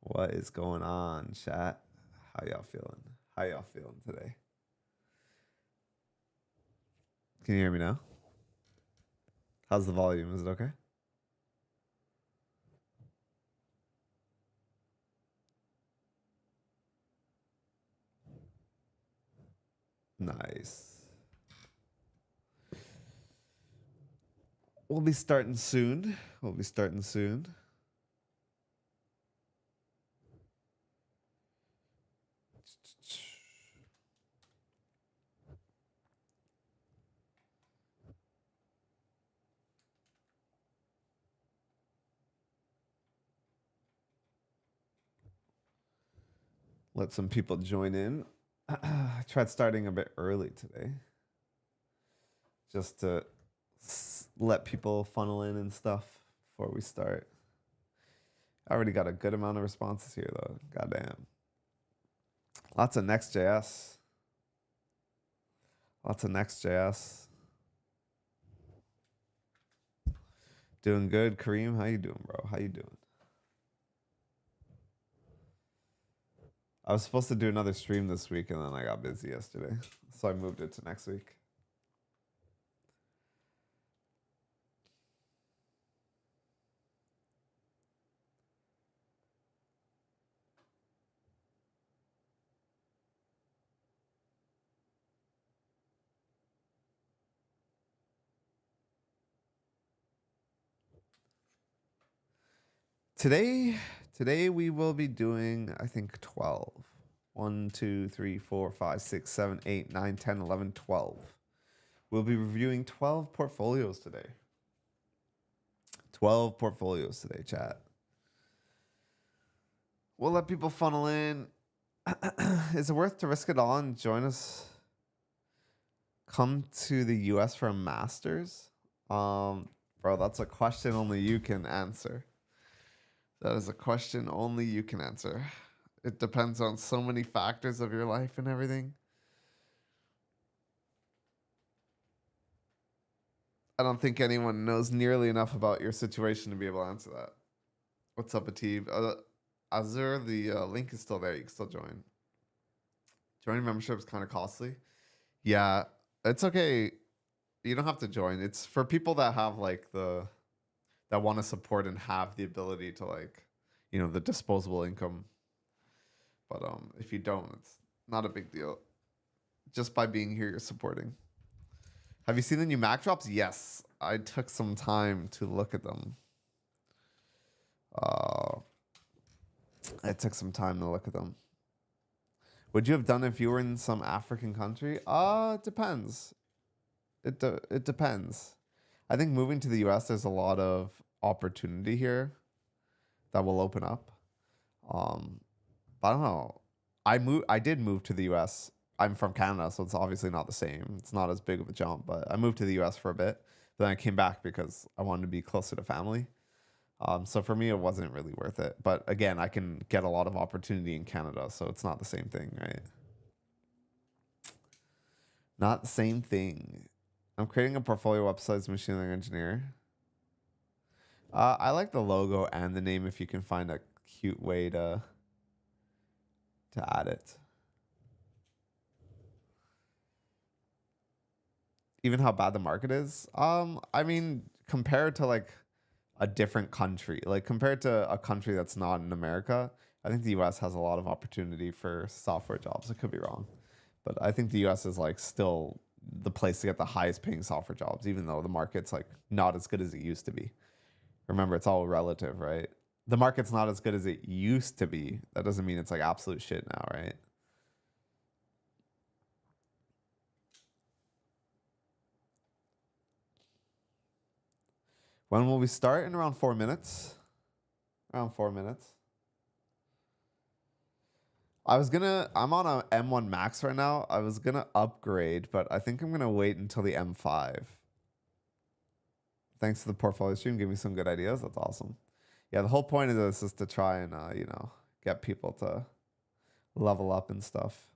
What is going on, chat? How y'all feeling? How y'all feeling today? Can you hear me now? How's the volume? Is it okay? Nice. We'll be starting soon. Let some people join in. I tried starting a bit early today, just to let people funnel in and stuff before we start. I already got a good amount of responses here, though. Goddamn. Lots of Next.js. Doing good, Kareem. How you doing, bro? How you doing? I was supposed to do another stream this week, and then I got busy yesterday, so I moved it to next week. Today we will be doing, I think, 12. 1, 2, 3, 4, 5, 6, 7, 8, 9, 10, 11, 12. We'll be reviewing 12 portfolios today. 12 portfolios today, chat. We'll let people funnel in. Is it worth to risk it all and join us? Come to the US for a master's? Bro, that's a question only you can answer. That is a question only you can answer. It depends on so many factors of your life and everything. I don't think anyone knows nearly enough about your situation to be able to answer that. What's up, Atib? Azure, the link is still there. You can still join. Joining membership is kind of costly. Yeah, it's okay. You don't have to join. It's for people that have like that want to support and have the ability to the disposable income. But if you don't, it's not a big deal. Just by being here, you're supporting. Have you seen the new Mac drops? Yes, I took some time to look at them. Would you have done it if you were in some African country? It depends. It depends. I think moving to the US, there's a lot of opportunity here that will open up. But I don't know. I did move to the US. I'm from Canada, so it's obviously not the same. It's not as big of a jump, but I moved to the US for a bit. Then I came back because I wanted to be closer to family. So for me, it wasn't really worth it. But again, I can get a lot of opportunity in Canada, so it's not the same thing, right? Not the same thing. I'm creating a portfolio website as a machine learning engineer. I like the logo and the name if you can find a cute way to add it. Even how bad the market is. I mean, compared to like a different country, like compared to a country that's not in America, I think the US has a lot of opportunity for software jobs. I could be wrong, but I think the US is like still the place to get the highest paying software jobs, even though the market's like not as good as it used to be. Remember, it's all relative, right? The market's not as good as it used to be. That doesn't mean it's like absolute shit now, right? When will we start? In around 4 minutes. Around 4 minutes. I'm on a M1 Max right now. I was gonna upgrade, but I think I'm gonna wait until the M5. Thanks to the portfolio stream, give me some good ideas. That's awesome. Yeah, the whole point of this is to try and get people to level up and stuff.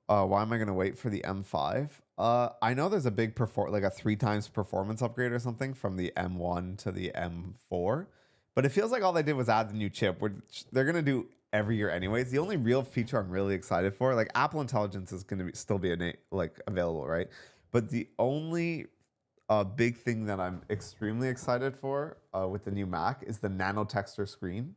Why am I gonna wait for the M5? I know there's a big like a 3 times performance upgrade or something from the M1 to the M4, but it feels like all they did was add the new chip, which they're gonna do every year anyways. The only real feature I'm really excited for, like Apple Intelligence, is gonna still be like available, right? But the only big thing that I'm extremely excited for with the new Mac is the nano texture screen.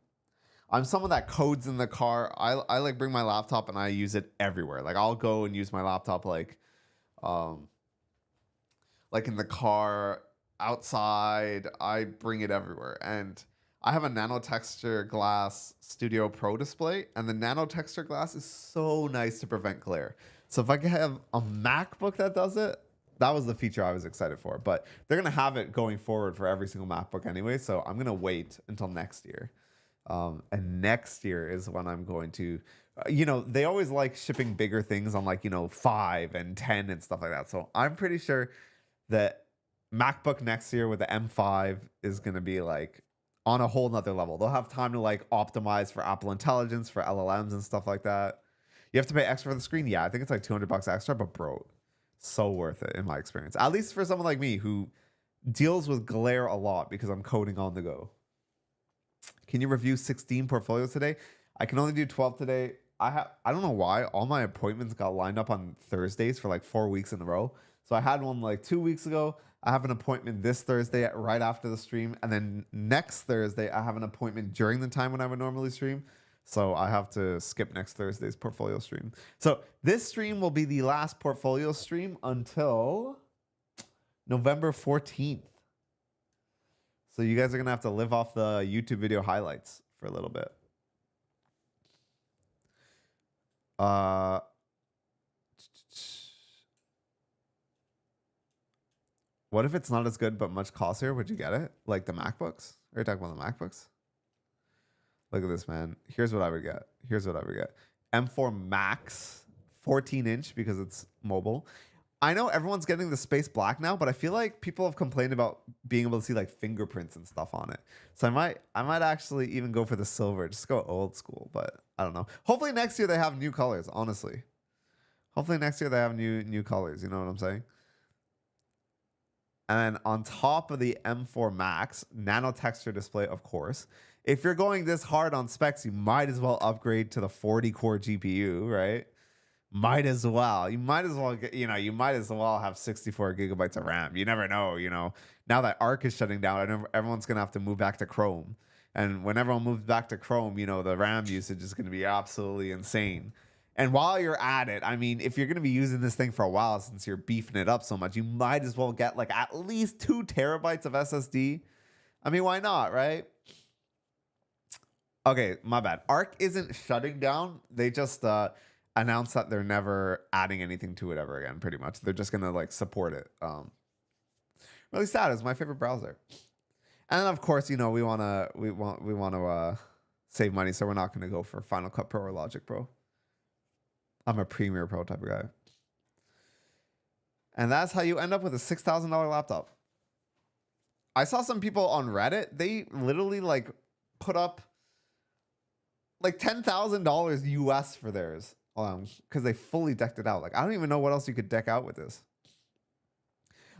I'm someone that codes in the car. I like bring my laptop and I use it everywhere. Like I'll go and use my laptop um like in the car, outside. I bring it everywhere. And I have a nano texture glass Studio Pro display, and the nano texture glass is so nice to prevent glare. So if I could have a MacBook that does it, that was the feature I was excited for. But they're gonna have it going forward for every single MacBook anyway, so I'm gonna wait until next year. And next year is when I'm going to, they always like shipping bigger things on 5 and 10 and stuff like that. So I'm pretty sure that MacBook next year with the M5 is going to be like on a whole nother level. They'll have time to like optimize for Apple Intelligence, for LLMs and stuff like that. You have to pay extra for the screen. Yeah, I think it's like $200 extra, but bro, so worth it in my experience. At least for someone like me who deals with glare a lot because I'm coding on the go. Can you review 16 portfolios today? I can only do 12 today. I don't know why. All my appointments got lined up on Thursdays for like 4 weeks in a row. So I had one like 2 weeks ago. I have an appointment this Thursday right after the stream. And then next Thursday, I have an appointment during the time when I would normally stream. So I have to skip next Thursday's portfolio stream. So this stream will be the last portfolio stream until November 14th. So you guys are going to have to live off the YouTube video highlights for a little bit. What if it's not as good but much costlier? Would you get it? Like the MacBooks? Are you talking about the MacBooks? Look at this, man. Here's what I would get. M4 Max, 14-inch because it's mobile. I know everyone's getting the space black now, but I feel like people have complained about being able to see like fingerprints and stuff on it. So I might actually even go for the silver, just go old school, but I don't know. Hopefully next year they have new colors, honestly. Hopefully next year they have new colors, you know what I'm saying? And then on top of the M4 Max, nano texture display, of course. If you're going this hard on specs, you might as well upgrade to the 40-core GPU, right? Might as well. You might as well get, you might as well have 64 gigabytes of RAM. You never know, Now that Arc is shutting down, I know everyone's going to have to move back to Chrome. And when everyone moves back to Chrome, the RAM usage is going to be absolutely insane. And while you're at it, I mean, if you're going to be using this thing for a while, since you're beefing it up so much, you might as well get like at least 2 terabytes of SSD. I mean, why not, right? Okay, my bad. Arc isn't shutting down. They just announced that they're never adding anything to it ever again, pretty much. They're just going to like support it. Really sad. It's my favorite browser. And then of course, we want to save money, so we're not going to go for Final Cut Pro or Logic Pro. I'm a Premiere Pro type of guy. And that's how you end up with a $6,000 laptop. I saw some people on Reddit, they literally like put up like $10,000 US for theirs because they fully decked it out. Like, I don't even know what else you could deck out with this.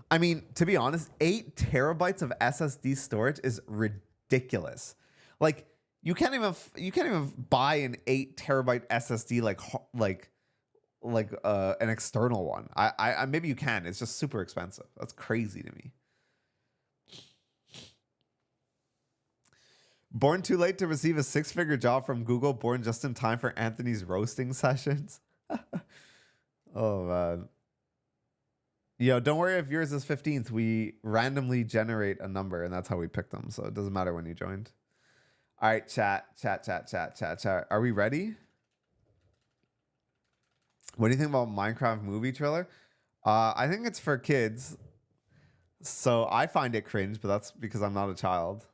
I mean, to be honest, 8 terabytes of SSD storage is ridiculous. Like, you can't even buy an 8 terabyte SSD like an external one. I maybe you can. It's just super expensive. That's crazy to me. Born too late to receive a 6-figure job from Google. Born just in time for Anthony's roasting sessions. Oh man. Yo, don't worry if yours is 15th. We randomly generate a number, and that's how we pick them. So it doesn't matter when you joined. All right, chat. Are we ready? What do you think about Minecraft movie trailer? I think it's for kids. So I find it cringe, but that's because I'm not a child.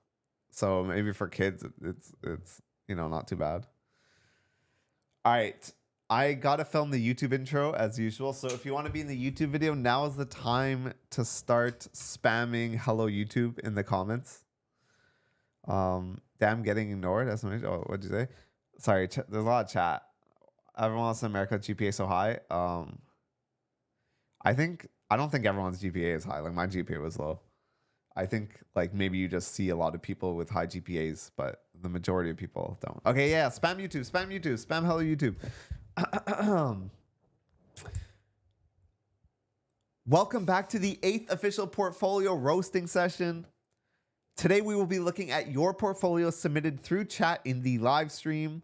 So maybe for kids, it's not too bad. All right. I got to film the YouTube intro as usual. So if you want to be in the YouTube video, now is the time to start spamming hello YouTube in the comments. Damn, getting ignored. Oh, what'd you say? Sorry, there's a lot of chat. everyone else in America GPA so high. I don't think everyone's GPA is high. Like my GPA was low. I think like maybe you just see a lot of people with high GPAs, but the majority of people don't. Okay, yeah, spam YouTube, spam hello YouTube. Welcome back to the 8th official portfolio roasting session. Today we will be looking at your portfolio submitted through chat in the live stream.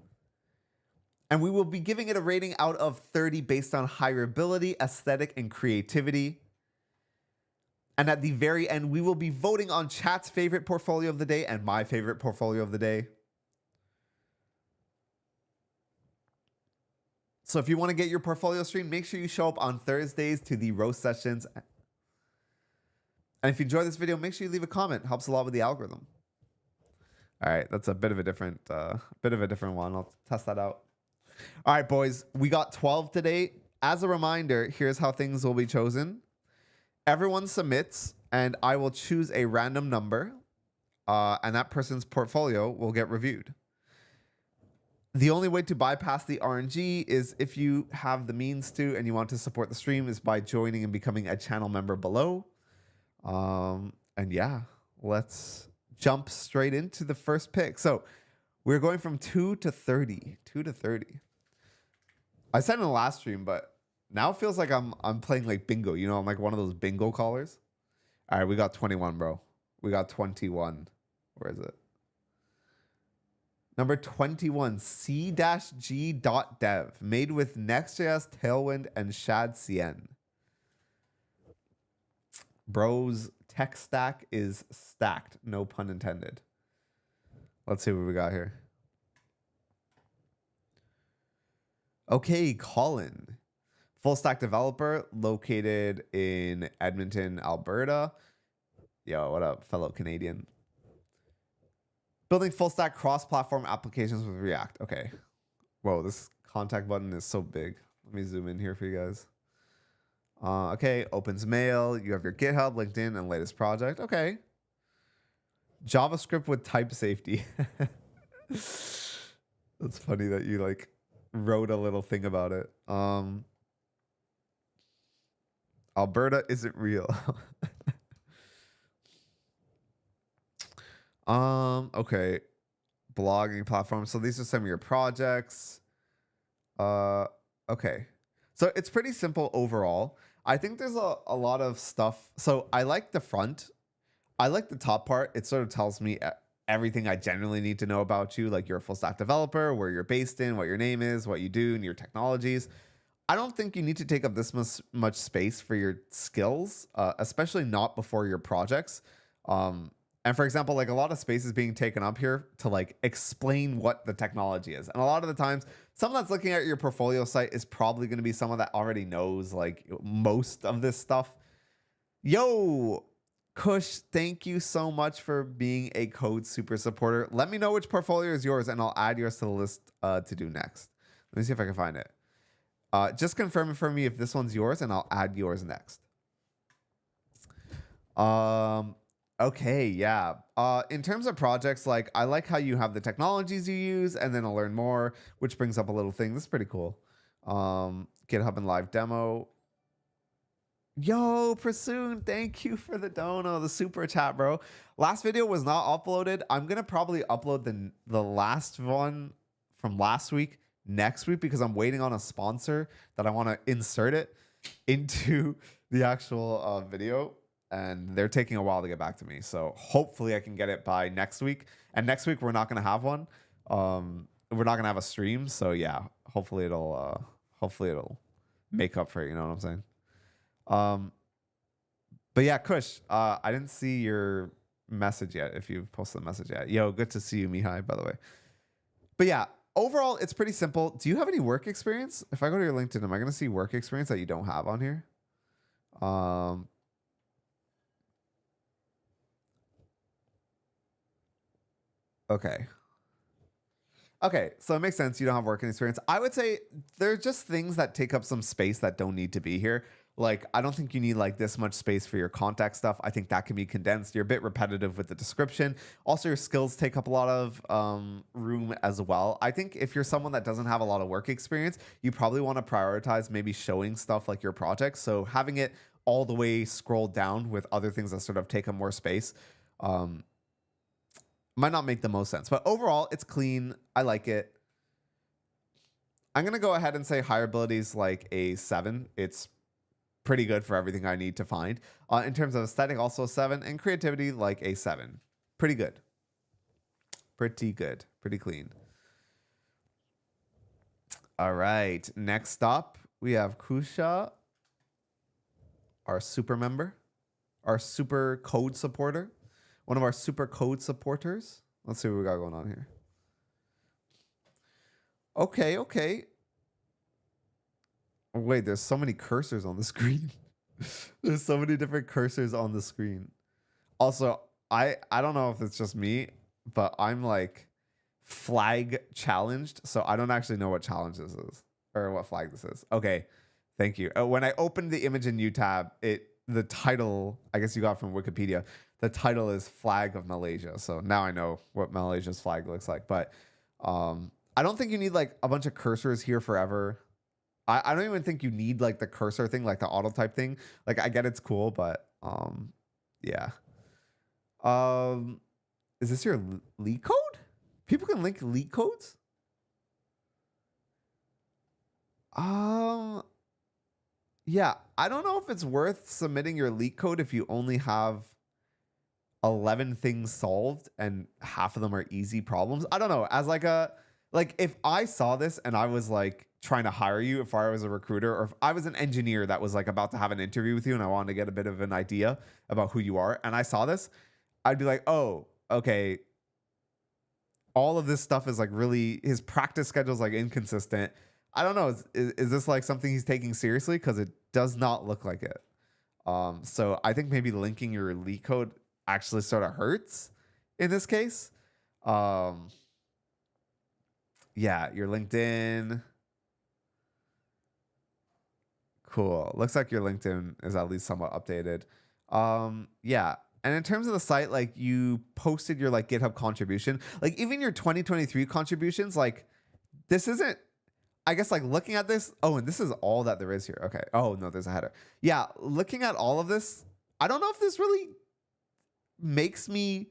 And we will be giving it a rating out of 30 based on hireability, aesthetic, and creativity. And at the very end, we will be voting on chat's favorite portfolio of the day and my favorite portfolio of the day. So if you want to get your portfolio stream, make sure you show up on Thursdays to the roast sessions. And if you enjoy this video, make sure you leave a comment. It helps a lot with the algorithm. All right, that's a bit of a different one. I'll test that out. All right, boys, we got 12 today. As a reminder, here's how things will be chosen. Everyone submits, and I will choose a random number, and that person's portfolio will get reviewed. The only way to bypass the RNG is if you have the means to and you want to support the stream is by joining and becoming a channel member below. And yeah, let's jump straight into the first pick. So we're going from 2 to 30. 2 to 30. I said in the last stream, but now it feels like I'm playing like bingo. You know, I'm like one of those bingo callers. All right, we got 21, bro. We got 21. Where is it? Number 21, c-g.dev, made with Next.js, Tailwind, and Shad CN. Bro's tech stack is stacked, no pun intended. Let's see what we got here. Okay, Colin. Full stack developer located in Edmonton, Alberta. Yo, what up, fellow Canadian? Building full stack cross-platform applications with React. Okay. Whoa, this contact button is so big. Let me zoom in here for you guys. Okay, opens mail. You have your GitHub, LinkedIn, and latest project. Okay. JavaScript with type safety. That's funny that you like wrote a little thing about it. Alberta isn't real. Okay. Blogging platform. So these are some of your projects. Okay. So it's pretty simple overall. I think there's a lot of stuff. So I like the front. I like the top part. It sort of tells me everything I generally need to know about you. Like you're a full stack developer, where you're based in, what your name is, what you do, and your technologies. I don't think you need to take up this much space for your skills, especially not before your projects. And for example, like a lot of space is being taken up here to like explain what the technology is. And a lot of the times, someone that's looking at your portfolio site is probably going to be someone that already knows like most of this stuff. Yo, Kush, thank you so much for being a Code Super supporter. Let me know which portfolio is yours and I'll add yours to the list to do next. Let me see if I can find it. Just confirm it for me if this one's yours and I'll add yours next. Okay, yeah. In terms of projects, like I like how you have the technologies you use and then I'll learn more, which brings up a little thing. This is pretty cool. GitHub and live demo. Yo, Prasoon, thank you for the dono, the super chat, bro. Last video was not uploaded. I'm going to probably upload the last one from last week next week because I'm waiting on a sponsor that I want to insert it into the actual video. And they're taking a while to get back to me. So hopefully I can get it by next week. And next week, we're not going to have one. We're not going to have a stream. So yeah, hopefully it'll make up for it. You know what I'm saying? But yeah, Kush, I didn't see your message yet. If you've posted a message yet. Yo, good to see you, Mihai, by the way. But yeah, overall, it's pretty simple. Do you have any work experience? If I go to your LinkedIn, am I going to see work experience that you don't have on here? Okay. Okay, so it makes sense you don't have working experience. I would say there's just things that take up some space that don't need to be here. Like, I don't think you need like this much space for your contact stuff. I think that can be condensed. You're a bit repetitive with the description. Also, your skills take up a lot of room as well. I think if you're someone that doesn't have a lot of work experience, you probably want to prioritize maybe showing stuff like your projects. So having it all the way scrolled down with other things that sort of take up more space might not make the most sense. But overall, it's clean. I like it. I'm going to go ahead and say hireability is like a 7. It's pretty good for everything I need to find. In terms of aesthetic, also a 7. And creativity, like a 7. Pretty good. Pretty good. Pretty clean. All right. Next up, we have Khushaalan, our super member, our super code supporter, one of our super code supporters. Let's see what we got going on here. Okay, okay. Oh, wait, there's so many cursors on the screen. There's so many different cursors on the screen. Also, I don't know if it's just me, but I'm like flag challenged, so I don't actually know what challenge this is or what flag this is. Okay, thank you. When I opened the image in U tab, the title, I guess you got from Wikipedia, the title is Flag of Malaysia. So now I know what Malaysia's flag looks like. But I don't think you need like a bunch of cursors here forever. I don't even think you need like the cursor thing, like the auto type thing. Like I get it's cool, but yeah. Is this your leak code? People can link leak codes? Yeah, I don't know if it's worth submitting your leak code if you only have 11 things solved and half of them are easy problems. I don't know. As like if I saw this and I was like trying to hire you, if I was a recruiter or if I was an engineer that was like about to have an interview with you and I wanted to get a bit of an idea about who you are and I saw this, I'd be like, oh, okay. All of this stuff is like really, his practice schedule is like inconsistent. I don't know. Is this like something he's taking seriously? Because it does not look like it. So I think maybe linking your leak code actually sort of hurts in this case. Yeah, your LinkedIn. Cool. Looks like your LinkedIn is at least somewhat updated. Yeah. And in terms of the site, like you posted your like GitHub contribution, like even your 2023 contributions, like this isn't, I guess like looking at this. Oh, and this is all that there is here. Okay. Oh no, there's a header. Yeah. Looking at all of this, I don't know if this really makes me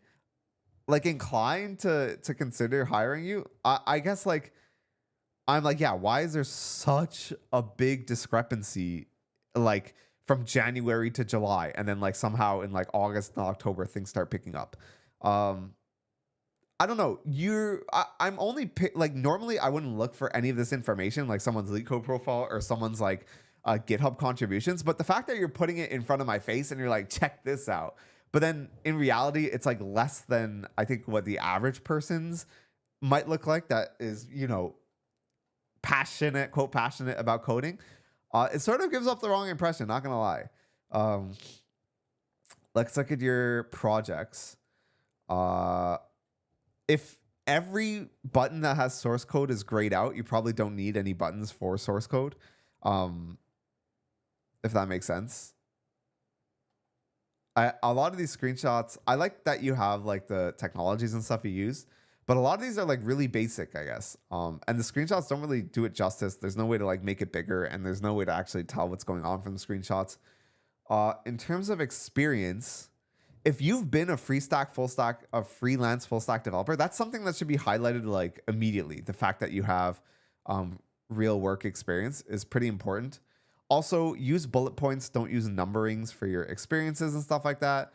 like inclined to consider hiring you. I guess like, I'm like, yeah, why is there such a big discrepancy like from January to July and then like somehow in like August and October things start picking up? I don't know. I'm only like normally I wouldn't look for any of this information like someone's Lechko profile or someone's like GitHub contributions, but the fact that you're putting it in front of my face and you're like, check this out. But then in reality, it's like less than I think what the average person's might look like that is, you know, passionate about coding. It sort of gives up the wrong impression, not gonna lie. Let's look at your projects. If every button that has source code is grayed out, you probably don't need any buttons for source code. If that makes sense. A lot of these screenshots, I like that you have like the technologies and stuff you use, but a lot of these are like really basic, I guess. And the screenshots don't really do it justice. There's no way to like make it bigger, and there's no way to actually tell what's going on from the screenshots. In terms of experience, if you've been a freelance full stack developer, that's something that should be highlighted like immediately. The fact that you have real work experience is pretty important. Also, use bullet points. Don't use numberings for your experiences and stuff like that.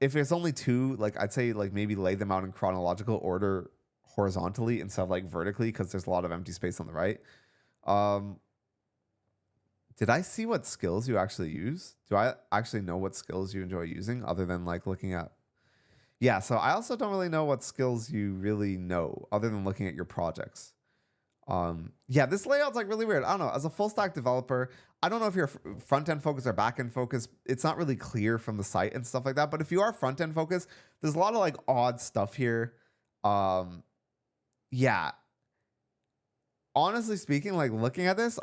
If it's only 2, like I'd say like maybe lay them out in chronological order horizontally instead of like vertically, because there's a lot of empty space on the right. Did I see what skills you actually use? Do I actually know what skills you enjoy using other than like looking at? Yeah, so I also don't really know what skills you really know other than looking at your projects. Yeah, this layout's like really weird. I don't know. As a full stack developer, I don't know if you're front end focused or back end focused. It's not really clear from the site and stuff like that. But if you are front end focused, there's a lot of like odd stuff here. Yeah. Honestly speaking, like looking at this,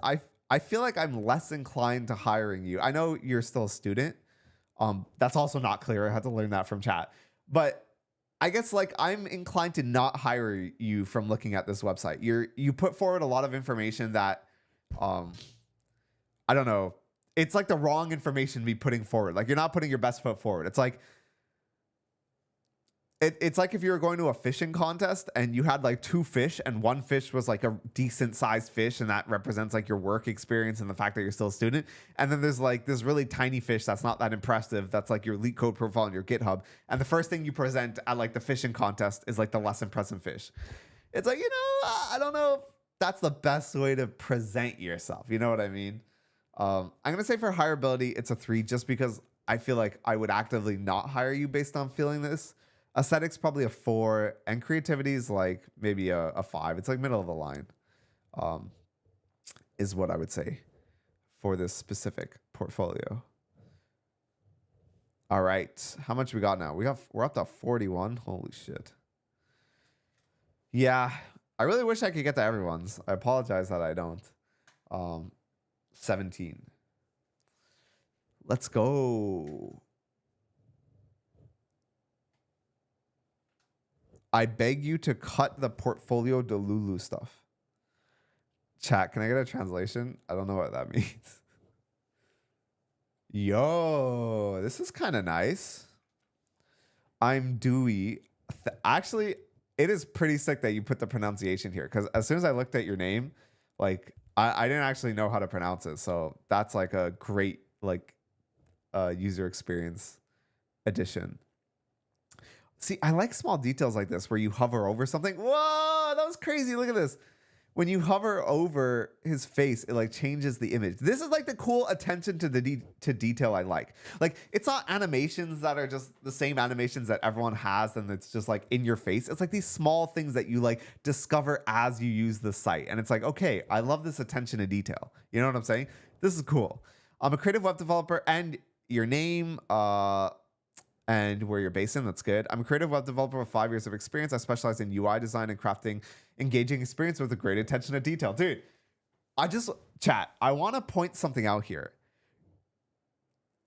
I feel like I'm less inclined to hiring you. I know you're still a student. That's also not clear. I had to learn that from chat. But I guess like I'm inclined to not hire you from looking at this website. You put forward a lot of information that I don't know. It's like the wrong information to be putting forward. Like you're not putting your best foot forward. It's like it's like if you were going to a fishing contest and you had like 2 fish and one fish was like a decent sized fish and that represents like your work experience and the fact that you're still a student. And then there's like this really tiny fish that's not that impressive. That's like your Lechko profile on your GitHub. And the first thing you present at like the fishing contest is like the less impressive fish. It's like, I don't know if that's the best way to present yourself. You know what I mean? I'm going to say for hireability, it's a 3 just because I feel like I would actively not hire you based on feeling this. Aesthetics probably a 4, and creativity is like maybe a 5. It's like middle of the line, is what I would say for this specific portfolio. All right, how much we got now? We're up to 41. Holy shit. Yeah, I really wish I could get to everyone's. I apologize that I don't. 17. Let's go. I beg you to cut the portfolio de Lulu stuff. Chat, can I get a translation? I don't know what that means. Yo, this is kind of nice. I'm Dewey. Actually, it is pretty sick that you put the pronunciation here because as soon as I looked at your name, like I didn't actually know how to pronounce it. So that's like a great like user experience addition. See, I like small details like this where you hover over something. Whoa, that was crazy. Look at this. When you hover over his face, it like changes the image. This is like the cool attention to the detail I like. Like it's not animations that are just the same animations that everyone has and it's just like in your face. It's like these small things that you like discover as you use the site. And it's like, okay, I love this attention to detail. You know what I'm saying? This is cool. I'm a creative web developer and your name, and where you're based in, that's good. I'm a creative web developer with 5 years of experience. I specialize in UI design and crafting engaging experience with a great attention to detail. Dude, I want to point something out here.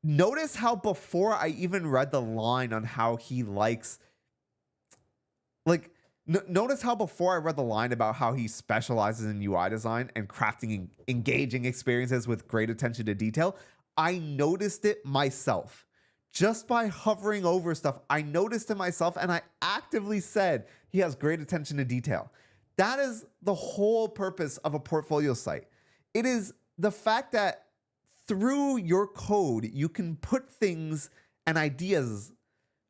Notice how before I even read the line on how he likes, like, notice how before I read the line about how he specializes in UI design and crafting engaging experiences with great attention to detail, I noticed it myself. Just by hovering over stuff, I noticed it myself and I actively said he has great attention to detail. That is the whole purpose of a portfolio site. It is the fact that through your code, you can put things and ideas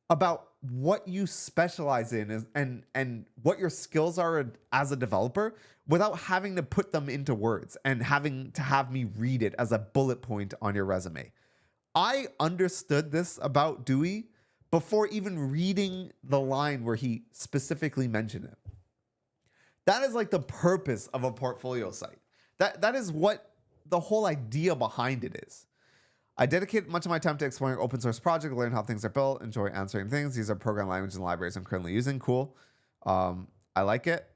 about what you specialize in and what your skills are as a developer without having to put them into words and having to have me read it as a bullet point on your resume. I understood this about Dewey before even reading the line where he specifically mentioned it. That is like the purpose of a portfolio site. That is what the whole idea behind it is. I dedicate much of my time to exploring open source projects, learn how things are built, enjoy answering things. These are program languages and libraries I'm currently using. Cool. I like it.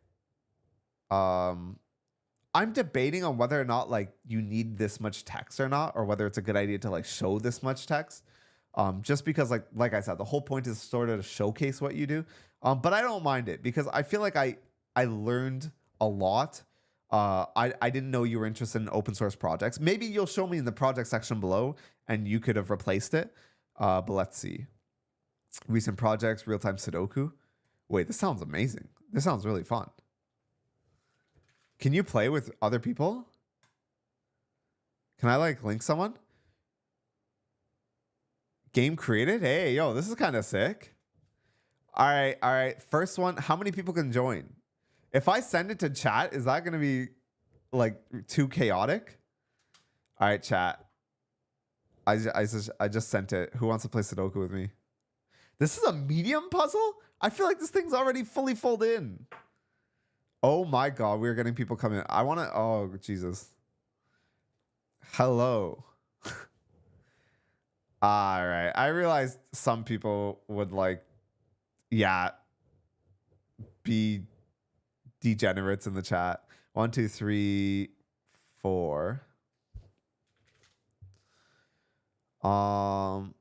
I'm debating on whether or not like you need this much text or not, or whether it's a good idea to like show this much text. Just because like I said, the whole point is sort of to showcase what you do. But I don't mind it because I feel like I learned a lot. I didn't know you were interested in open source projects. Maybe you'll show me in the project section below and you could have replaced it. But let's see. Recent projects, real-time Sudoku. Wait, this sounds amazing. This sounds really fun. Can you play with other people? Can I like link someone? Game created? Hey, yo, this is kind of sick. All right. First one, how many people can join? If I send it to chat, is that going to be like too chaotic? All right, chat. I just sent it. Who wants to play Sudoku with me? This is a medium puzzle? I feel like this thing's already fully filled in. Oh my God, we're getting people coming. I want to, oh, Jesus. Hello. All right. I realized some people would like, yeah, be degenerates in the chat. 1, 2, 3, 4. Um.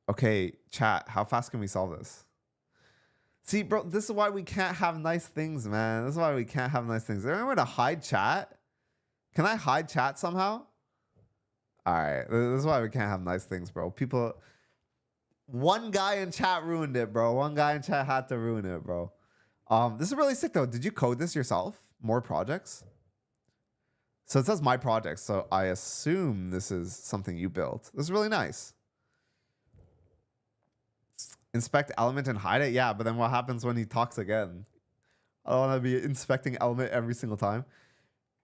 Okay, chat. How fast can we solve this? See, bro, this is why we can't have nice things, man. This is why we can't have nice things. Is there any way to hide chat? Can I hide chat somehow? All right. This is why we can't have nice things, bro. People. One guy in chat ruined it, bro. One guy in chat had to ruin it, bro. This is really sick, though. Did you code this yourself? More projects? So it says my project, so I assume this is something you built. This is really nice. Inspect element and hide it? Yeah, but then what happens when he talks again? I don't want to be inspecting element every single time.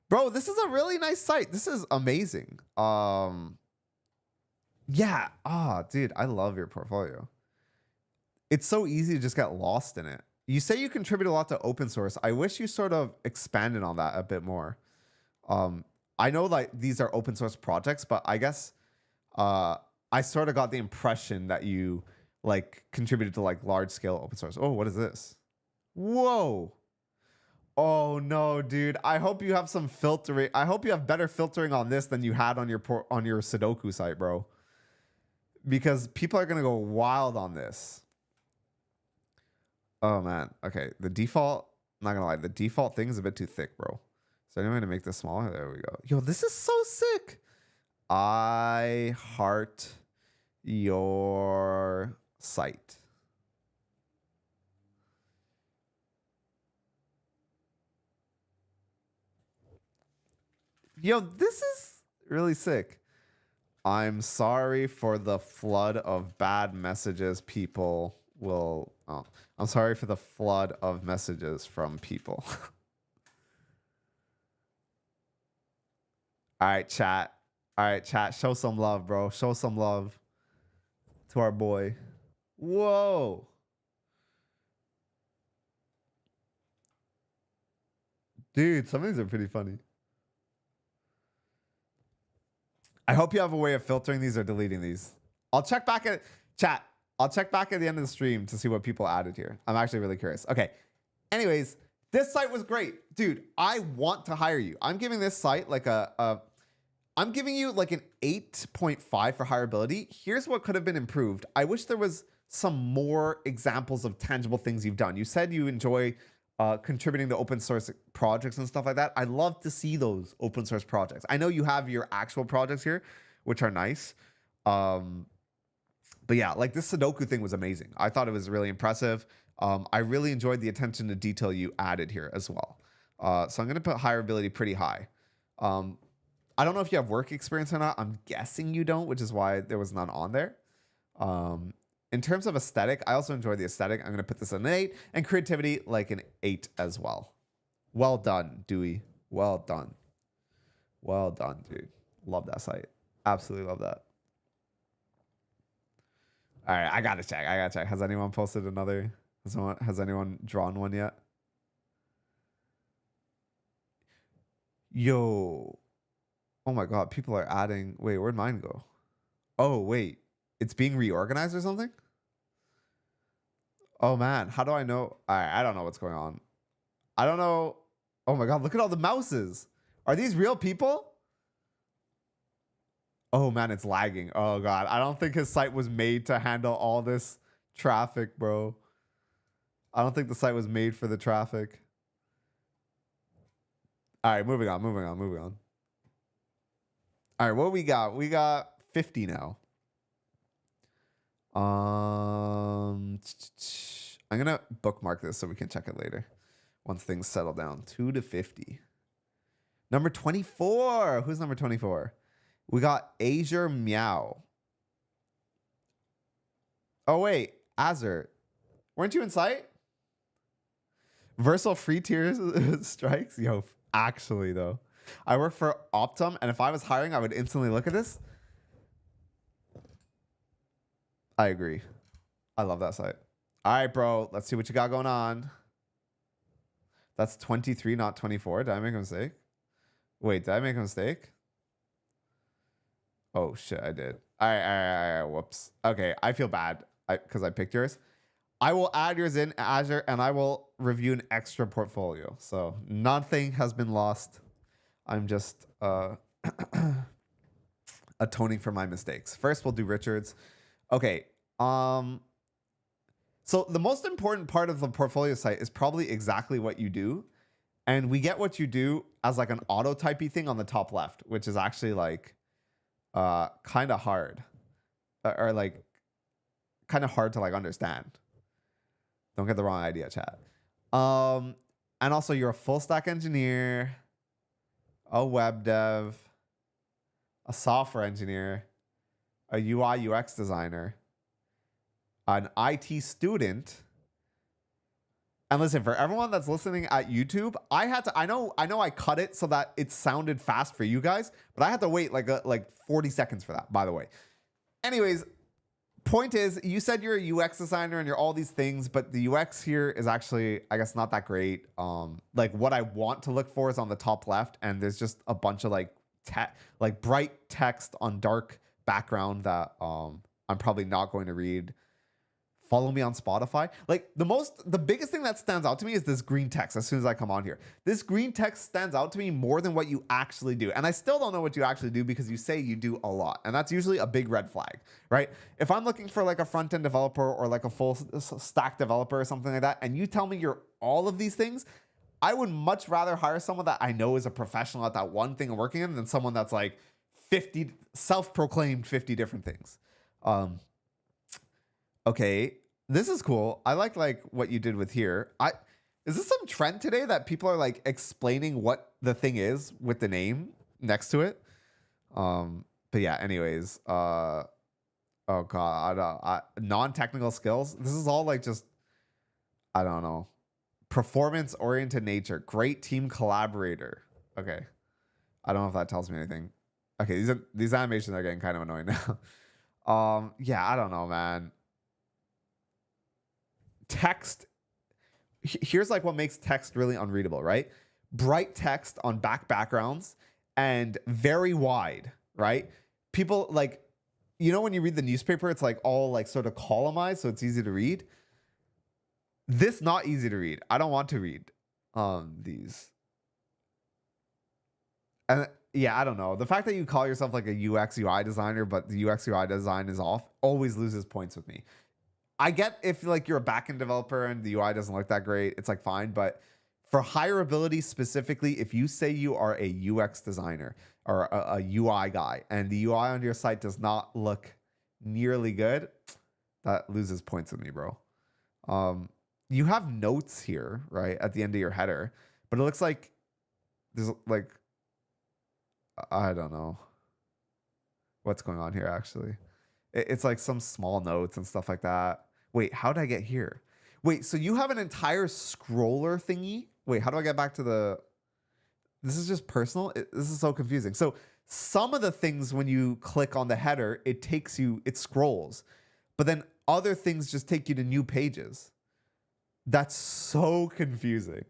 Bro, this is a really nice site. This is amazing. Yeah. Dude, I love your portfolio. It's so easy to just get lost in it. You say you contribute a lot to open source. I wish you sort of expanded on that a bit more. I know like these are open source projects, but I guess I sort of got the impression that you like contributed to like large scale open source. Oh, what is this? Whoa. Oh no, dude. I hope you have some filtering. I hope you have better filtering on this than you had on your Sudoku site, bro. Because people are going to go wild on this. Oh man. Okay. The default, I'm not going to lie. The default thing is a bit too thick, bro. So anyway, to make this smaller, there we go. Yo, this is so sick. I heart your site. Yo, this is really sick. I'm sorry for the flood of bad messages people will... Oh, I'm sorry for the flood of messages from people. All right, chat. All right, chat. Show some love, bro. Show some love to our boy. Whoa. Dude, some of these are pretty funny. I hope you have a way of filtering these or deleting these. I'll check back at chat. I'll check back at the end of the stream to see what people added here. I'm actually really curious. Okay. Anyways, this site was great. Dude, I want to hire you. I'm giving this site like I'm giving you like an 8.5 for hireability. Here's what could have been improved. I wish there was some more examples of tangible things you've done. You said you enjoy contributing to open source projects and stuff like that. I'd love to see those open source projects. I know you have your actual projects here, which are nice. But yeah, like this Sudoku thing was amazing. I thought it was really impressive. I really enjoyed the attention to detail you added here as well. So I'm going to put hireability pretty high. I don't know if you have work experience or not. I'm guessing you don't, which is why there was none on there. In terms of aesthetic, I also enjoy the aesthetic. I'm going to put this an 8. And creativity, like an 8 as well. Well done, Dewey. Well done. Well done, dude. Love that site. Absolutely love that. All right, I got to check. Has anyone posted another? Has anyone drawn one yet? Yo. Oh my God, people are adding. Wait, where'd mine go? Oh, wait. It's being reorganized or something? Oh man, how do I know? I don't know what's going on. I don't know. Oh my God, look at all the mouses. Are these real people? Oh man, it's lagging. Oh God, I don't think his site was made to handle all this traffic, bro. I don't think the site was made for the traffic. All right, moving on. All right, what we got? We got 50 now. I'm gonna bookmark this so we can check it later once things settle down. 2 to 50. Number 24. Who's number 24? We got Azure Meow. Oh wait, Azure, weren't you in sight? Versal free tier strikes. Yo, actually though, I work for Optum, and if I was hiring, I would instantly look at this. I agree. I love that site. All right, bro. Let's see what you got going on. That's 23, not 24. Did I make a mistake? Wait, did I make a mistake? Oh, shit, I did. All right. Whoops. Okay, I feel bad because I picked yours. I will add yours in Azure, and I will review an extra portfolio. So nothing has been lost. I'm just... atoning for my mistakes. First, we'll do Richards. Okay. So the most important part of the portfolio site is probably exactly what you do. And we get what you do as like an auto typey thing on the top left, which is actually like kind of hard or like kind of hard to like understand. Don't get the wrong idea, chat. And also you're a full stack engineer, a web dev, a software engineer, a UI UX designer, an IT student. And listen, for everyone that's listening at YouTube, I know I cut it so that it sounded fast for you guys, but I had to wait like 40 seconds for that, by the way. Anyways, point is, you said you're a UX designer and you're all these things, but the UX here is actually, I guess, not that great. Like what I want to look for is on the top left, and there's just a bunch of like bright text on dark background that I'm probably not going to read. Follow me on Spotify. Like the biggest thing that stands out to me is this green text as soon as I come on here. This green text stands out to me more than what you actually do. And I still don't know what you actually do because you say you do a lot. And that's usually a big red flag, right? If I'm looking for like a front-end developer or like a full stack developer or something like that, and you tell me you're all of these things, I would much rather hire someone that I know is a professional at that one thing I'm working in than someone that's like 50 self-proclaimed 50 different things. Okay, this is cool. I like what you did with here. Is this some trend today that people are like explaining what the thing is with the name next to it? But yeah, anyways, oh god, non-technical skills. This is all like just, I don't know. Performance-oriented nature. Great team collaborator. Okay. I don't know if that tells me anything. Okay, these animations are getting kind of annoying now. Yeah, I don't know, man. Text, here's like what makes text really unreadable, right? Bright text on backgrounds and very wide, right? People like, you know, when you read the newspaper, it's like all like sort of columnized, so it's easy to read. This not easy to read. I don't want to read these. And yeah, I don't know. The fact that you call yourself like a UX UI designer, but the UX UI design is off, always loses points with me. I get if like you're a backend developer and the UI doesn't look that great, it's like fine. But for hireability specifically, if you say you are a UX designer or a UI guy and the UI on your site does not look nearly good, that loses points with me, bro. You have notes here, right, at the end of your header, but it looks like there's like, I don't know what's going on here actually. It's like some small notes and stuff like that. Wait, how did I get here? Wait, so you have an entire scroller thingy? Wait, how do I get back to the... This is just personal? This is so confusing. So some of the things when you click on the header, it takes you, it scrolls. But then other things just take you to new pages. That's so confusing.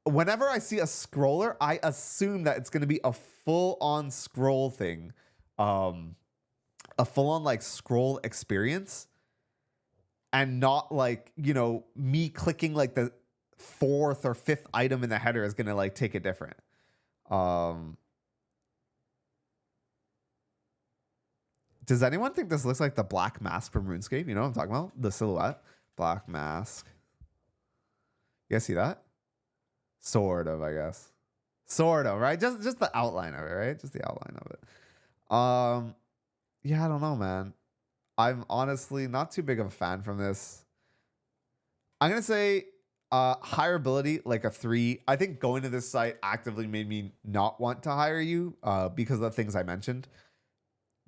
Whenever I see a scroller, I assume that it's going to be a full-on scroll thing. A full-on like scroll experience and not like, you know, me clicking like the fourth or fifth item in the header is gonna like take it different. Does anyone think this looks like the black mask from RuneScape? You know what I'm talking about? The silhouette. Black mask. You guys see that? Sort of, I guess. Sort of, right? Just the outline of it, right? Just the outline of it. Yeah, I don't know, man. I'm honestly not too big of a fan from this. I'm going to say hireability, like a 3. I think going to this site actively made me not want to hire you because of the things I mentioned.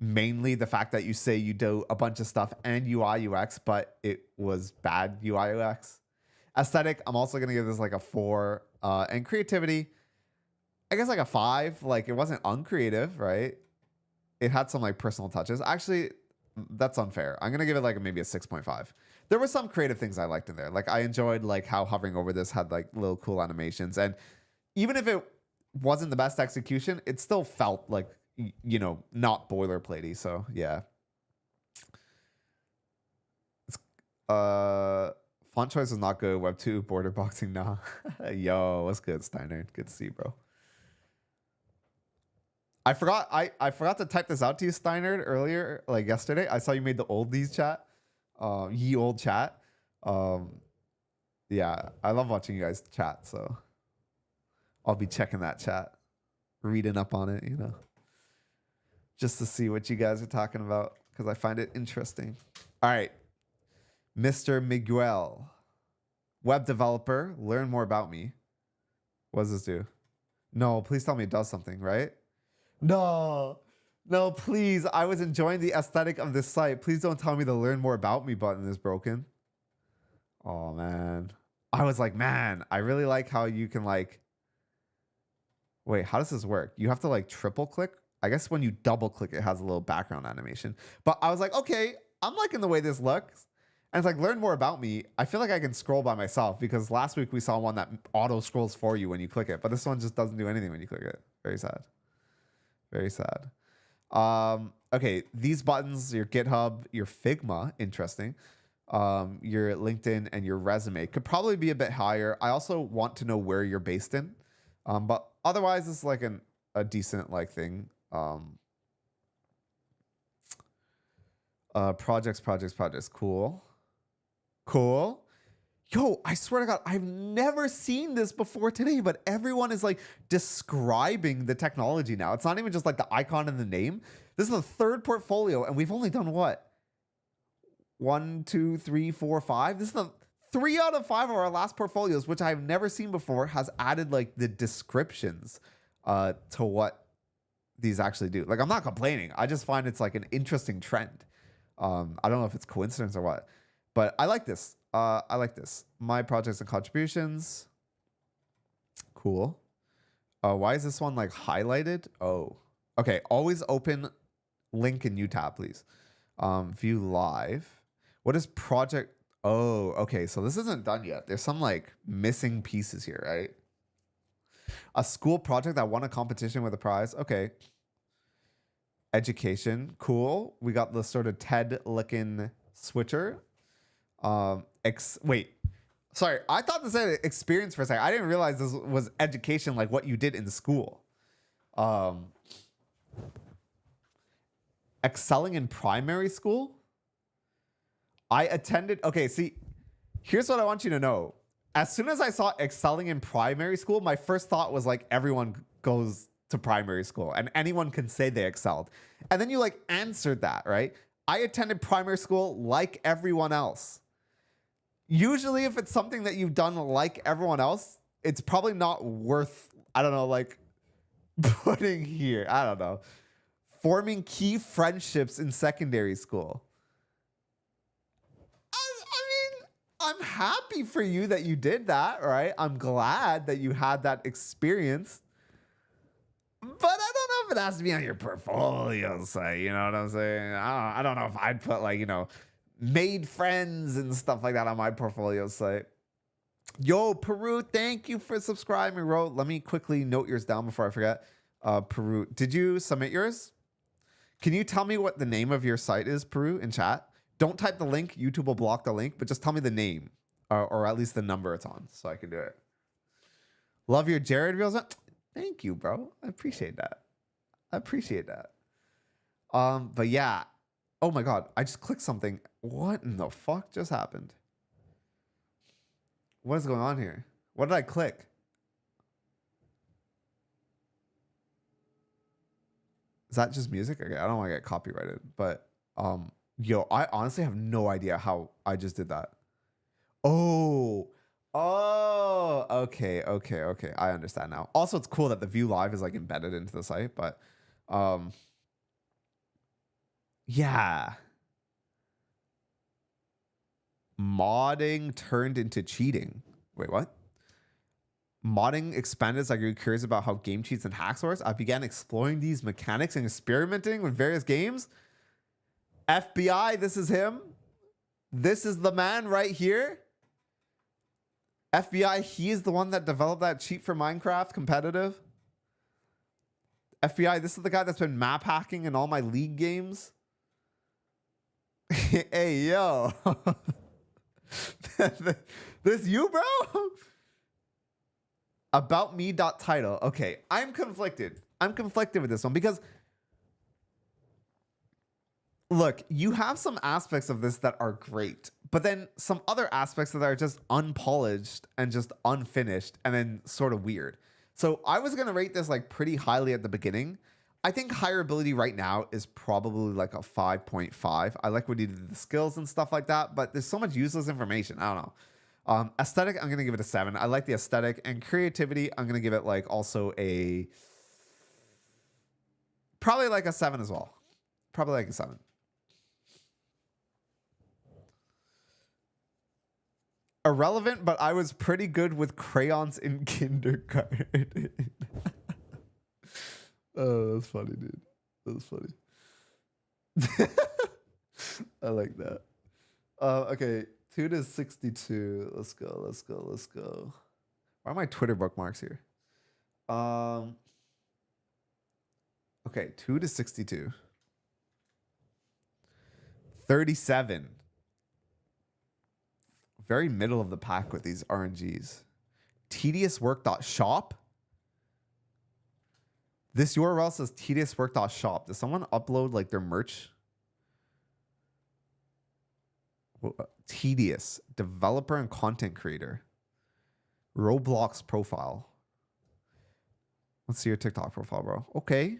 Mainly the fact that you say you do a bunch of stuff and UI UX, but it was bad UI UX. Aesthetic, I'm also going to give this like a 4. And creativity, I guess like a 5. Like it wasn't uncreative, right? It had some like personal touches. Actually, that's unfair. I'm going to give it like maybe a 6.5. There were some creative things I liked in there. Like I enjoyed like how hovering over this had like little cool animations. And even if it wasn't the best execution, it still felt like, you know, not boilerplatey. So yeah. Font choice is not good. Web 2 border boxing, nah. Yo, what's good, Steiner? Good to see you, bro. I forgot to type this out to you, Steinert, earlier, like yesterday. I saw you made the oldies chat. Ye old chat. Yeah, I love watching you guys chat, so I'll be checking that chat, reading up on it, you know, just to see what you guys are talking about, because I find it interesting. All right. Mr. Miguel, web developer, learn more about me. What does this do? No, please tell me it does something, right? No, please. I was enjoying the aesthetic of this site. Please don't tell me the learn more about me button is broken. Oh, man. I was like, man, I really like how you can like, wait, how does this work? You have to like triple click. I guess when you double click, it has a little background animation. But I was like, okay, I'm liking the way this looks. And it's like, learn more about me. I feel like I can scroll by myself because last week we saw one that auto scrolls for you when you click it. But this one just doesn't do anything when you click it. Very sad. Very sad. Okay, these buttons, your GitHub, your Figma, interesting. Your LinkedIn and your resume could probably be a bit higher. I also want to know where you're based in. But otherwise, it's like a decent like thing. Projects. Cool. Yo, I swear to God, I've never seen this before today, but everyone is like describing the technology now. It's not even just like the icon and the name. This is the third portfolio, and we've only done what? 1, 2, 3, 4, 5. This is the 3 out of 5 of our last portfolios, which I've never seen before, has added like the descriptions to what these actually do. Like, I'm not complaining. I just find it's like an interesting trend. I don't know if it's coincidence or what, but I like this. I like this. My projects and contributions. Cool. Why is this one like highlighted? Oh, okay. Always open link in new tab, please. View live. What is project? Oh, okay. So this isn't done yet. There's some like missing pieces here, right? A school project that won a competition with a prize. Okay. Education. Cool. We got the sort of TED looking switcher. Wait, sorry. I thought this said experience for a second. I didn't realize this was education, like what you did in school. Excelling in primary school. I attended. Okay, see, here's what I want you to know. As soon as I saw excelling in primary school, my first thought was like everyone goes to primary school and anyone can say they excelled. And then you like answered that, right? I attended primary school like everyone else. Usually if it's something that you've done like everyone else, it's probably not worth, I don't know, like putting here. I don't know. Forming key friendships in secondary school. I mean, I'm happy for you that you did that, right? I'm glad that you had that experience. But I don't know if it has to be on your portfolio site. You know what I'm saying? I don't know if I'd put like, you know, made friends and stuff like that on my portfolio site. Yo, Peru, thank you for subscribing, bro. Let me quickly note yours down before I forget. Peru, did you submit yours? Can you tell me what the name of your site is, Peru, in chat? Don't type the link. YouTube will block the link, but just tell me the name or at least the number it's on so I can do it. Love your Jared reels. Thank you, bro. I appreciate that. But yeah. Oh my God. I just clicked something. What in the fuck just happened? What is going on here? What did I click? Is that just music? Okay, I don't want to get copyrighted, but yo, I honestly have no idea how I just did that. Oh, okay. I understand now. Also, it's cool that the view live is like embedded into the site, but yeah. Modding turned into cheating. Wait, what? Modding expanded as I grew curious about how game cheats and hacks work. I began exploring these mechanics and experimenting with various games. FBI, this is him. This is the man right here. FBI, he is the one that developed that cheat for Minecraft competitive. FBI, this is the guy that's been map hacking in all my League games. Hey, yo. This you, bro? About me.title. Okay, I'm conflicted. I'm conflicted with this one because look, you have some aspects of this that are great, but then some other aspects that are just unpolished and just unfinished and then sort of weird. So I was going to rate this like pretty highly at the beginning. I think hireability right now is probably like a 5.5. I like what he did, the skills and stuff like that, but there's so much useless information. I don't know. Aesthetic, I'm going to give it a 7. I like the aesthetic. And creativity, I'm going to give it like also a... probably like a 7 as well. Probably like a 7. Irrelevant, but I was pretty good with crayons in kindergarten. Oh, that's funny, dude. That's funny. I like that. Okay, 2 to 62. Let's go. Let's go. Let's go. Why are my Twitter bookmarks here? Okay, 2 to 62. 37. Very middle of the pack with these RNGs. Tediouswork.shop. This URL says tediouswork.shop. Does someone upload like their merch? Tedious. Developer and content creator. Roblox profile. Let's see your TikTok profile, bro. Okay.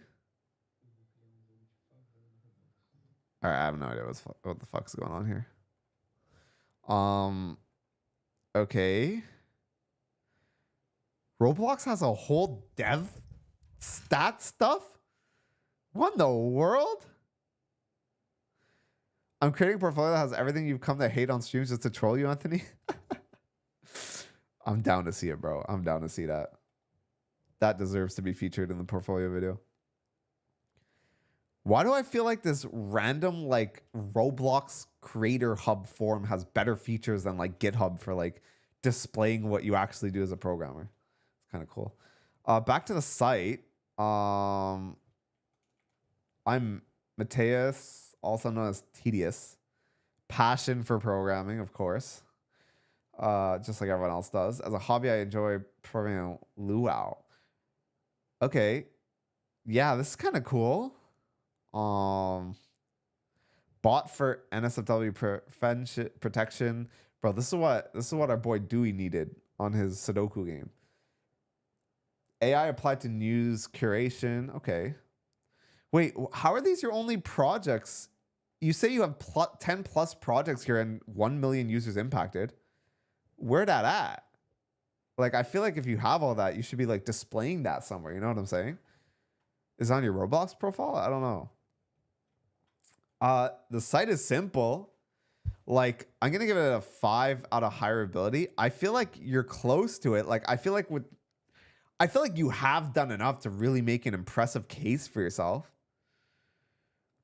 All right, I have no idea what the fuck's going on here. Okay. Roblox has a whole dev stat stuff? What in the world? I'm creating a portfolio that has everything you've come to hate on streams just to troll you, Anthony. I'm down to see it, bro. I'm down to see that. That deserves to be featured in the portfolio video. Why do I feel like this random like Roblox creator hub forum has better features than like GitHub for like displaying what you actually do as a programmer? It's kind of cool. Back to the site. I'm Matheus, also known as Tedious. Passion for programming, of course. Just like everyone else does. As a hobby, I enjoy programming Luau. Okay. Yeah, this is kind of cool. Bot for NSFW protection. Bro, this is what our boy Dewey needed on his Sudoku game. AI applied to news curation. Okay. Wait, how are these your only projects? You say you have 10 plus projects here and 1 million users impacted. Where that at? Like, I feel like if you have all that, you should be like displaying that somewhere. You know what I'm saying? Is it on your Roblox profile? I don't know. The site is simple. Like, I'm going to give it a 5 out of hireability. I feel like you're close to it. Like, I feel like you have done enough to really make an impressive case for yourself.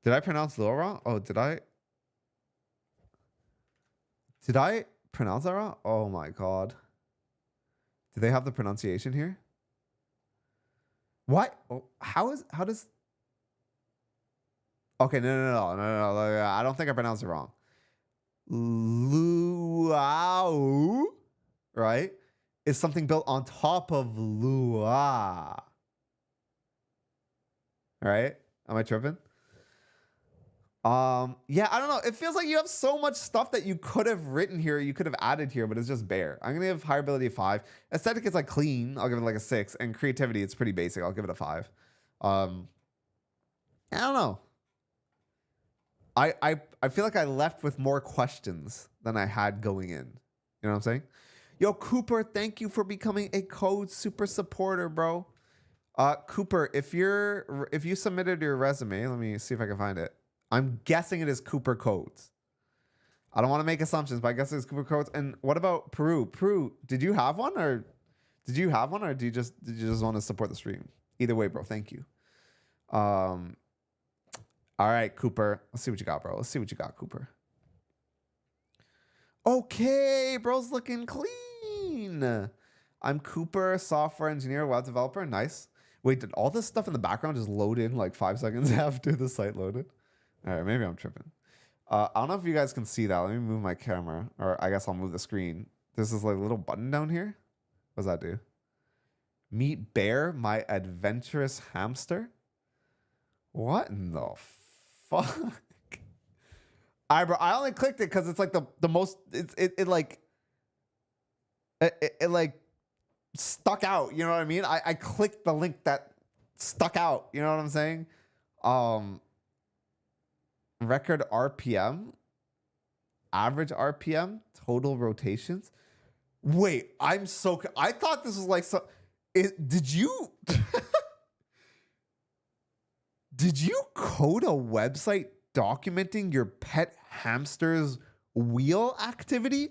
Did I pronounce Lil wrong? Oh, did I pronounce that wrong? Oh my God. Do they have the pronunciation here? What? Oh, how does... Okay, no. I don't think I pronounced it wrong. Luau, right? Is something built on top of Lua. Right? Am I tripping? Yeah, I don't know. It feels like you have so much stuff that you could have written here, you could have added here, but it's just bare. I'm gonna give hireability a 5. Aesthetic is like clean. I'll give it like a 6. And creativity, it's pretty basic. I'll give it a 5. I don't know. I feel like I left with more questions than I had going in. You know what I'm saying? Yo, Kooper, thank you for becoming a Code Super supporter, bro. Kooper, if you submitted your resume, let me see if I can find it. I'm guessing it is Kooper Codes. I don't want to make assumptions, but I guess it's Kooper Codes. And what about Peru? Peru, did you have one, or did you just want to support the stream? Either way, bro. Thank you. All right, Kooper. Let's see what you got, bro. Let's see what you got, Kooper. Okay, bro's looking clean. I'm Kooper, software engineer, web developer. Nice. Wait, did all this stuff in the background just load in like 5 seconds after the site loaded? All right, maybe I'm tripping. I don't know if you guys can see that. Let me move my camera, or I guess I'll move the screen. There's this like little button down here. What does that do? Meet Bear, my adventurous hamster. What in the fuck? Bro, I only clicked it because it's like the most. It like like stuck out. You know what I mean? I clicked the link that stuck out. You know what I'm saying? Record RPM, average RPM, total rotations. Wait, I thought this was like so. Did you did you code a website documenting your pet hamster's wheel activity?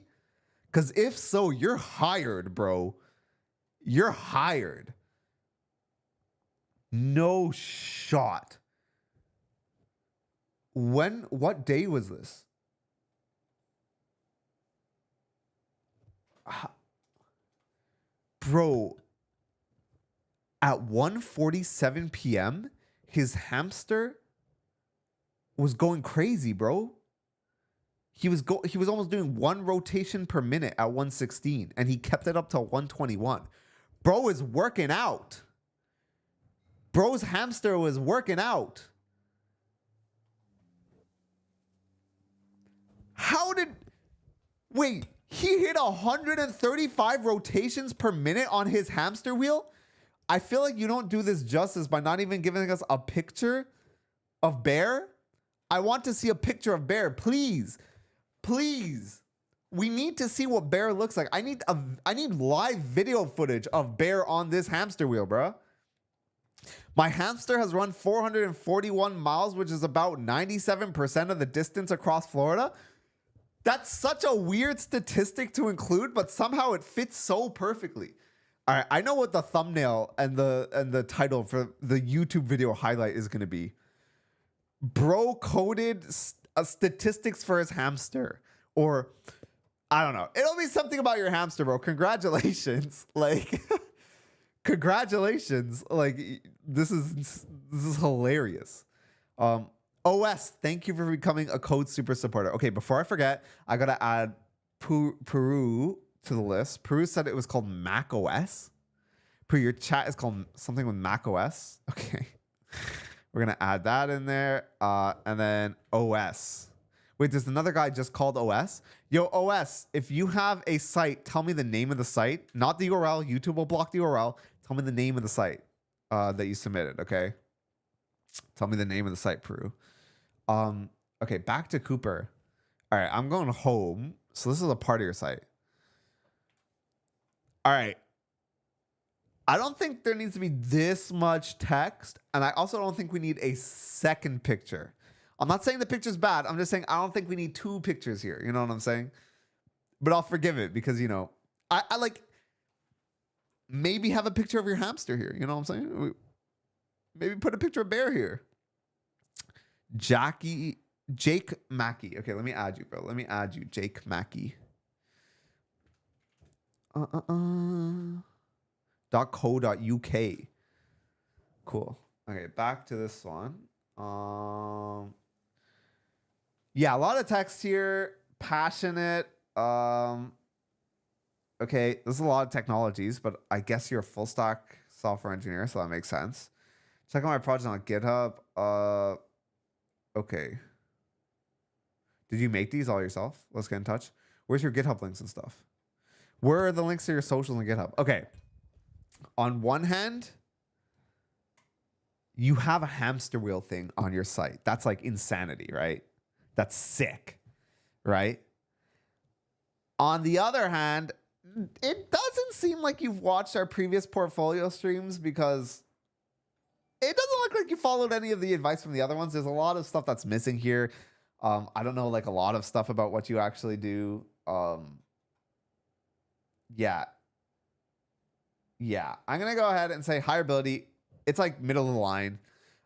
Because if so, you're hired, bro. You're hired. No shot. What day was this? Bro, at 1:47 p.m., his hamster was going crazy, bro. He was almost doing 1 rotation per minute at 1:16, and he kept it up till 1:21. Bro is working out. Bro's hamster was working out. Wait, he hit 135 rotations per minute on his hamster wheel? I feel like you don't do this justice by not even giving us a picture of Bear. I want to see a picture of Bear, please. Please. We need to see what Bear looks like. I need live video footage of Bear on this hamster wheel, bro. My hamster has run 441 miles, which is about 97% of the distance across Florida. That's such a weird statistic to include, but somehow it fits so perfectly. All right, I know what the thumbnail and the title for the YouTube video highlight is going to be. Bro coded statistics for his hamster, or I don't know. It'll be something about your hamster, bro. Congratulations, like, congratulations. Like, this is hilarious. OS, thank you for becoming a code super supporter. Okay, before I forget, I gotta add Peru to the list. Peru said it was called Mac OS. Peru, your chat is called something with Mac OS. Okay, we're gonna add that in there. And then OS. Wait, there's another guy just called OS. Yo, OS, if you have a site, tell me the name of the site, not the URL. YouTube will block the URL. Tell me the name of the site that you submitted. Okay, tell me the name of the site, Peru. Okay, back to Kooper. All right, I'm going home. So this is a part of your site. All right. I don't think there needs to be this much text. And I also don't think we need a second picture. I'm not saying the picture's bad. I'm just saying I don't think we need 2 pictures here. You know what I'm saying? But I'll forgive it because, you know, I like maybe have a picture of your hamster here. You know what I'm saying? Maybe put a picture of Bear here. Jake Mackey. Okay, let me add you, bro. Let me add you, Jake Mackey. .co.uk. Cool. Okay, back to this one. Yeah, a lot of text here. Passionate. Okay, this is a lot of technologies, but I guess you're a full stack software engineer, so that makes sense. Check out my project on GitHub. Okay. Did you make these all yourself? Let's get in touch. Where's your GitHub links and stuff? Where are the links to your socials and GitHub? Okay. On one hand, you have a hamster wheel thing on your site. That's like insanity, right? That's sick, right? On the other hand, it doesn't seem like you've watched our previous portfolio streams because it doesn't look like you followed any of the advice from the other ones. There's a lot of stuff that's missing here. I don't know, like a lot of stuff about what you actually do. Yeah. I'm going to go ahead and say hireability. It's like middle of the line.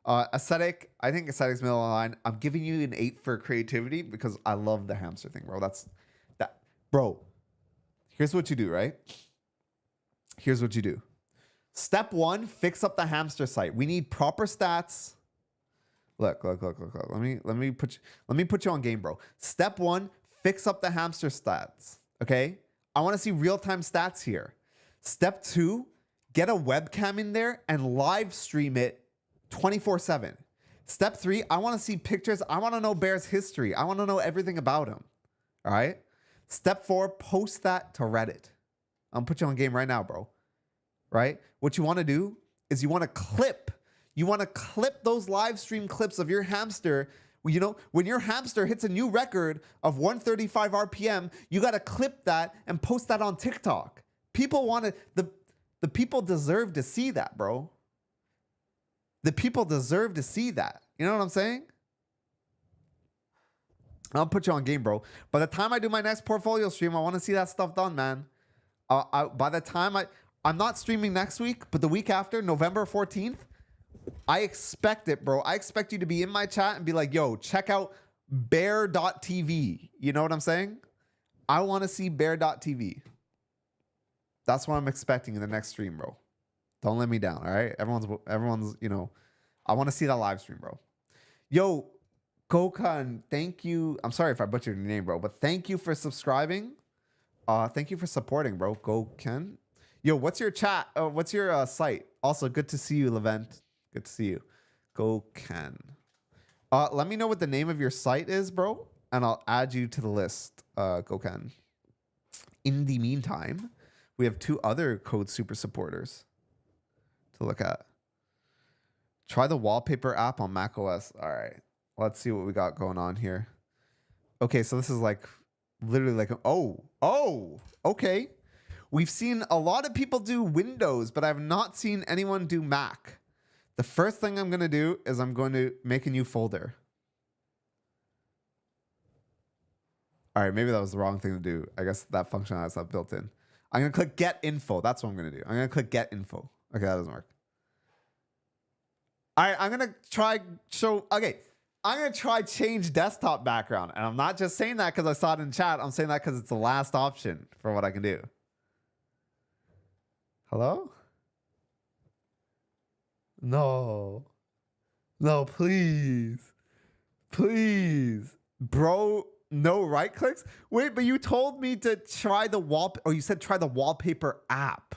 Aesthetic, I think aesthetic's middle of the line. I'm giving you an 8 for creativity because I love the hamster thing, bro. Bro, here's what you do, right? Here's what you do. Step 1, fix up the hamster site. We need proper stats. Look. Let me put you on game, bro. Step 1, fix up the hamster stats. Okay? I want to see real-time stats here. Step 2, get a webcam in there and live stream it 24/7. Step 3, I want to see pictures. I want to know Bear's history. I want to know everything about him. All right. Step 4, post that to Reddit. I'm gonna put you on game right now, bro. Right? What you want to do is you want to clip those live stream clips of your hamster. You know, when your hamster hits a new record of 135 RPM, you got to clip that and post that on TikTok. People want to, the people deserve to see that, bro. The people deserve to see that. You know what I'm saying? I'll put you on game, bro. By the time I do my next portfolio stream, I want to see that stuff done, man. By the time I'm not streaming next week, but the week after, November 14th, I expect it, bro. I expect you to be in my chat and be like, yo, check out bear.tv. You know what I'm saying? I want to see bear.tv. That's what I'm expecting in the next stream, bro. Don't let me down, all right? Everyone's, you know, I want to see that live stream, bro. Yo, Gokan, thank you. I'm sorry if I butchered your name, bro, but thank you for subscribing. Thank you for supporting, bro. Gokan. Yo, what's your chat? What's your site? Also, good to see you, Levent. Good to see you. Gokan. Let me know what the name of your site is, bro, and I'll add you to the list, Gokan. In the meantime, we have 2 other Code Super supporters to look at. Try the wallpaper app on macOS. All right. Let's see what we got going on here. Okay, so this is like literally like, okay. We've seen a lot of people do Windows, but I've not seen anyone do Mac. The first thing I'm going to do is I'm going to make a new folder. All right, maybe that was the wrong thing to do. I guess that functionality is not built in. I'm going to click Get Info. That's what I'm going to do. I'm going to click Get Info. Okay, that doesn't work. All right, I'm going to try I'm going to try change desktop background. And I'm not just saying that because I saw it in chat. I'm saying that because it's the last option for what I can do. Hello? No, please. Bro, no right clicks? Wait, but you told me to try the you said try the wallpaper app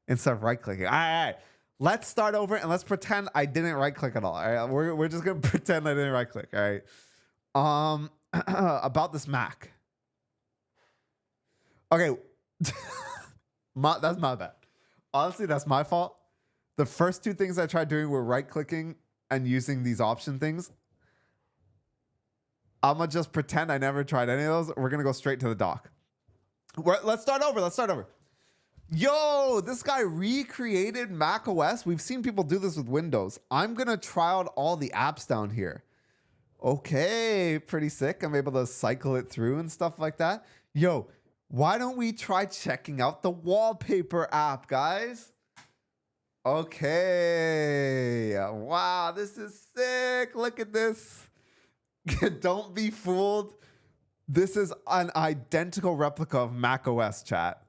instead of right clicking. All right. Let's start over and let's pretend I didn't right click at all. All right. We're just going to pretend I didn't right click. All right. About this Mac. Okay. That's my bad. Honestly, that's my fault. The first 2 things I tried doing were right-clicking and using these option things. I'm going to just pretend I never tried any of those. We're going to go straight to the dock. Let's start over. Yo, this guy recreated macOS. We've seen people do this with Windows. I'm going to try out all the apps down here. Okay, pretty sick. I'm able to cycle it through and stuff like that. Yo, why don't we try checking out the wallpaper app, guys? Okay. Wow, this is sick. Look at this. Don't be fooled. This is an identical replica of macOS, chat.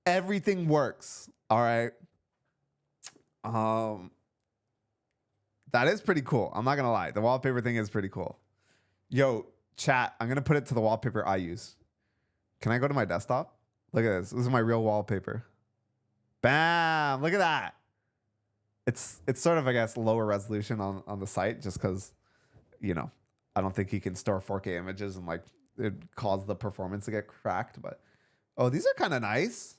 Everything works. All right. That is pretty cool. I'm not going to lie. The wallpaper thing is pretty cool. Yo, chat, I'm going to put it to the wallpaper I use. Can I go to my desktop? Look at this. This is my real wallpaper. Bam. Look at that. It's sort of, I guess, lower resolution on the site just because, you know, I don't think he can store 4K images and like it cause the performance to get cracked. But, oh, these are kind of nice.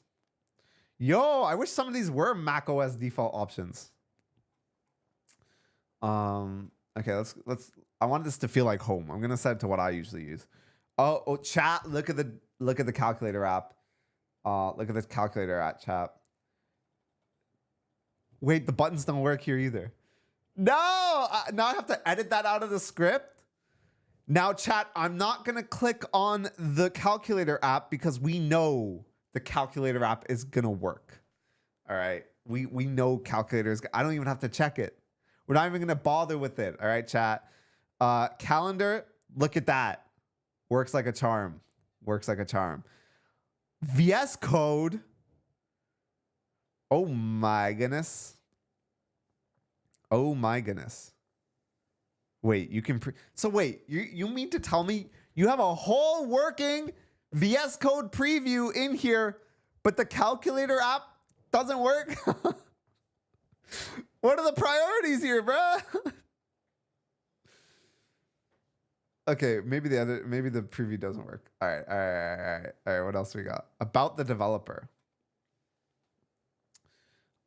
Yo, I wish some of these were macOS default options. Okay, let's. I want this to feel like home. I'm gonna set it to what I usually use. Oh, chat. Look at the calculator app. Look at this calculator app, chat. Wait, the buttons don't work here either. No, now I have to edit that out of the script. Now, chat, I'm not gonna click on the calculator app because we know the calculator app is gonna work. All right, we know calculators. I don't even have to check it. We're not even gonna bother with it. All right, chat. Calendar, look at that. Works like a charm. Works like a charm. VS Code. Oh my goodness. Oh my goodness. Wait, you can so wait, you mean to tell me you have a whole working VS Code preview in here, but the calculator app doesn't work? What are the priorities here, bruh? Okay, maybe the preview doesn't work. All right. What else we got? About the developer.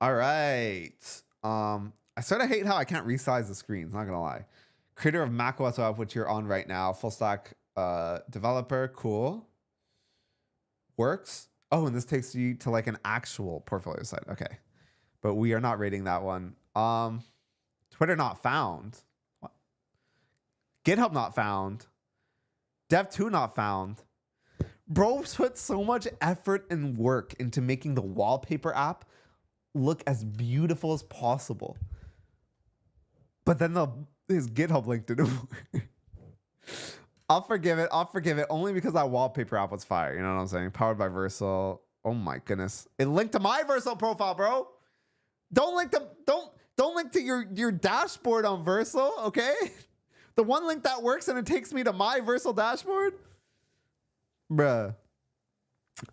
All right. I sort of hate how I can't resize the screens, not gonna lie. Creator of macOS Web, which you're on right now, full stack developer, cool. Works. Oh, and this takes you to like an actual portfolio site. Okay. But we are not rating that one. Twitter not found. What? GitHub not found. Dev2 not found. Bro put so much effort and work into making the wallpaper app look as beautiful as possible. But then his GitHub link didn't work. I'll forgive it only because that wallpaper app was fire. You know what I'm saying? Powered by Versal. Oh my goodness. It linked to my Versal profile, bro. Don't link to your dashboard on Versal, okay? The one link that works and it takes me to my Versal dashboard. Bruh.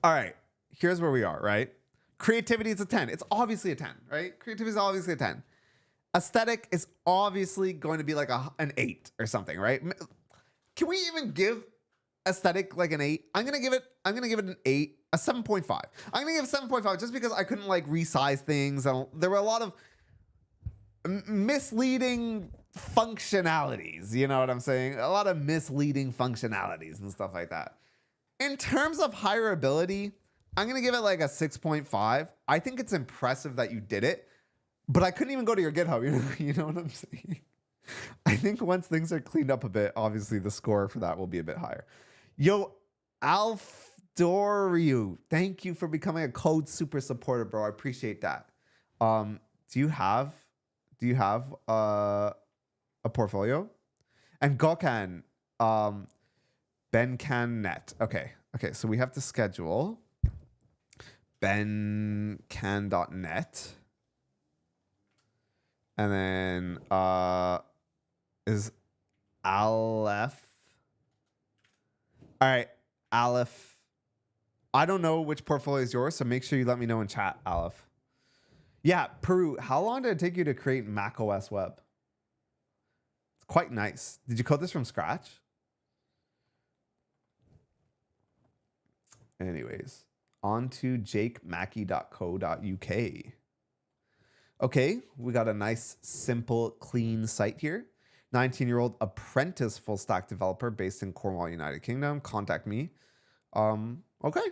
All right. Here's where we are, right? Creativity is a 10. It's obviously a 10, right? Creativity is obviously a 10. Aesthetic is obviously going to be like an 8 or something, right? Can we even give aesthetic like an 8? I'm gonna give it an 8, a 7.5. I'm gonna give it 7.5 just because I couldn't like resize things. There were a lot of misleading functionalities. You know what I'm saying? A lot of misleading functionalities and stuff like that. In terms of hireability, I'm gonna give it like a 6.5. I think it's impressive that you did it, but I couldn't even go to your GitHub. You know what I'm saying? I think once things are cleaned up a bit, obviously the score for that will be a bit higher. Yo, Alfdoriu, thank you for becoming a code super supporter, bro. I appreciate that. Do you have a portfolio? And Gokan, Bencan.net. Okay, so we have to schedule bencan.net. And then is Aleph. All right, Aleph. I don't know which portfolio is yours, so make sure you let me know in chat, Aleph. Yeah, Peru, how long did it take you to create macOS Web? It's quite nice. Did you code this from scratch? Anyways, on to jakemackey.co.uk. Okay, we got a nice, simple, clean site here. 19-year-old apprentice full stack developer based in Cornwall, United Kingdom. Contact me. Okay.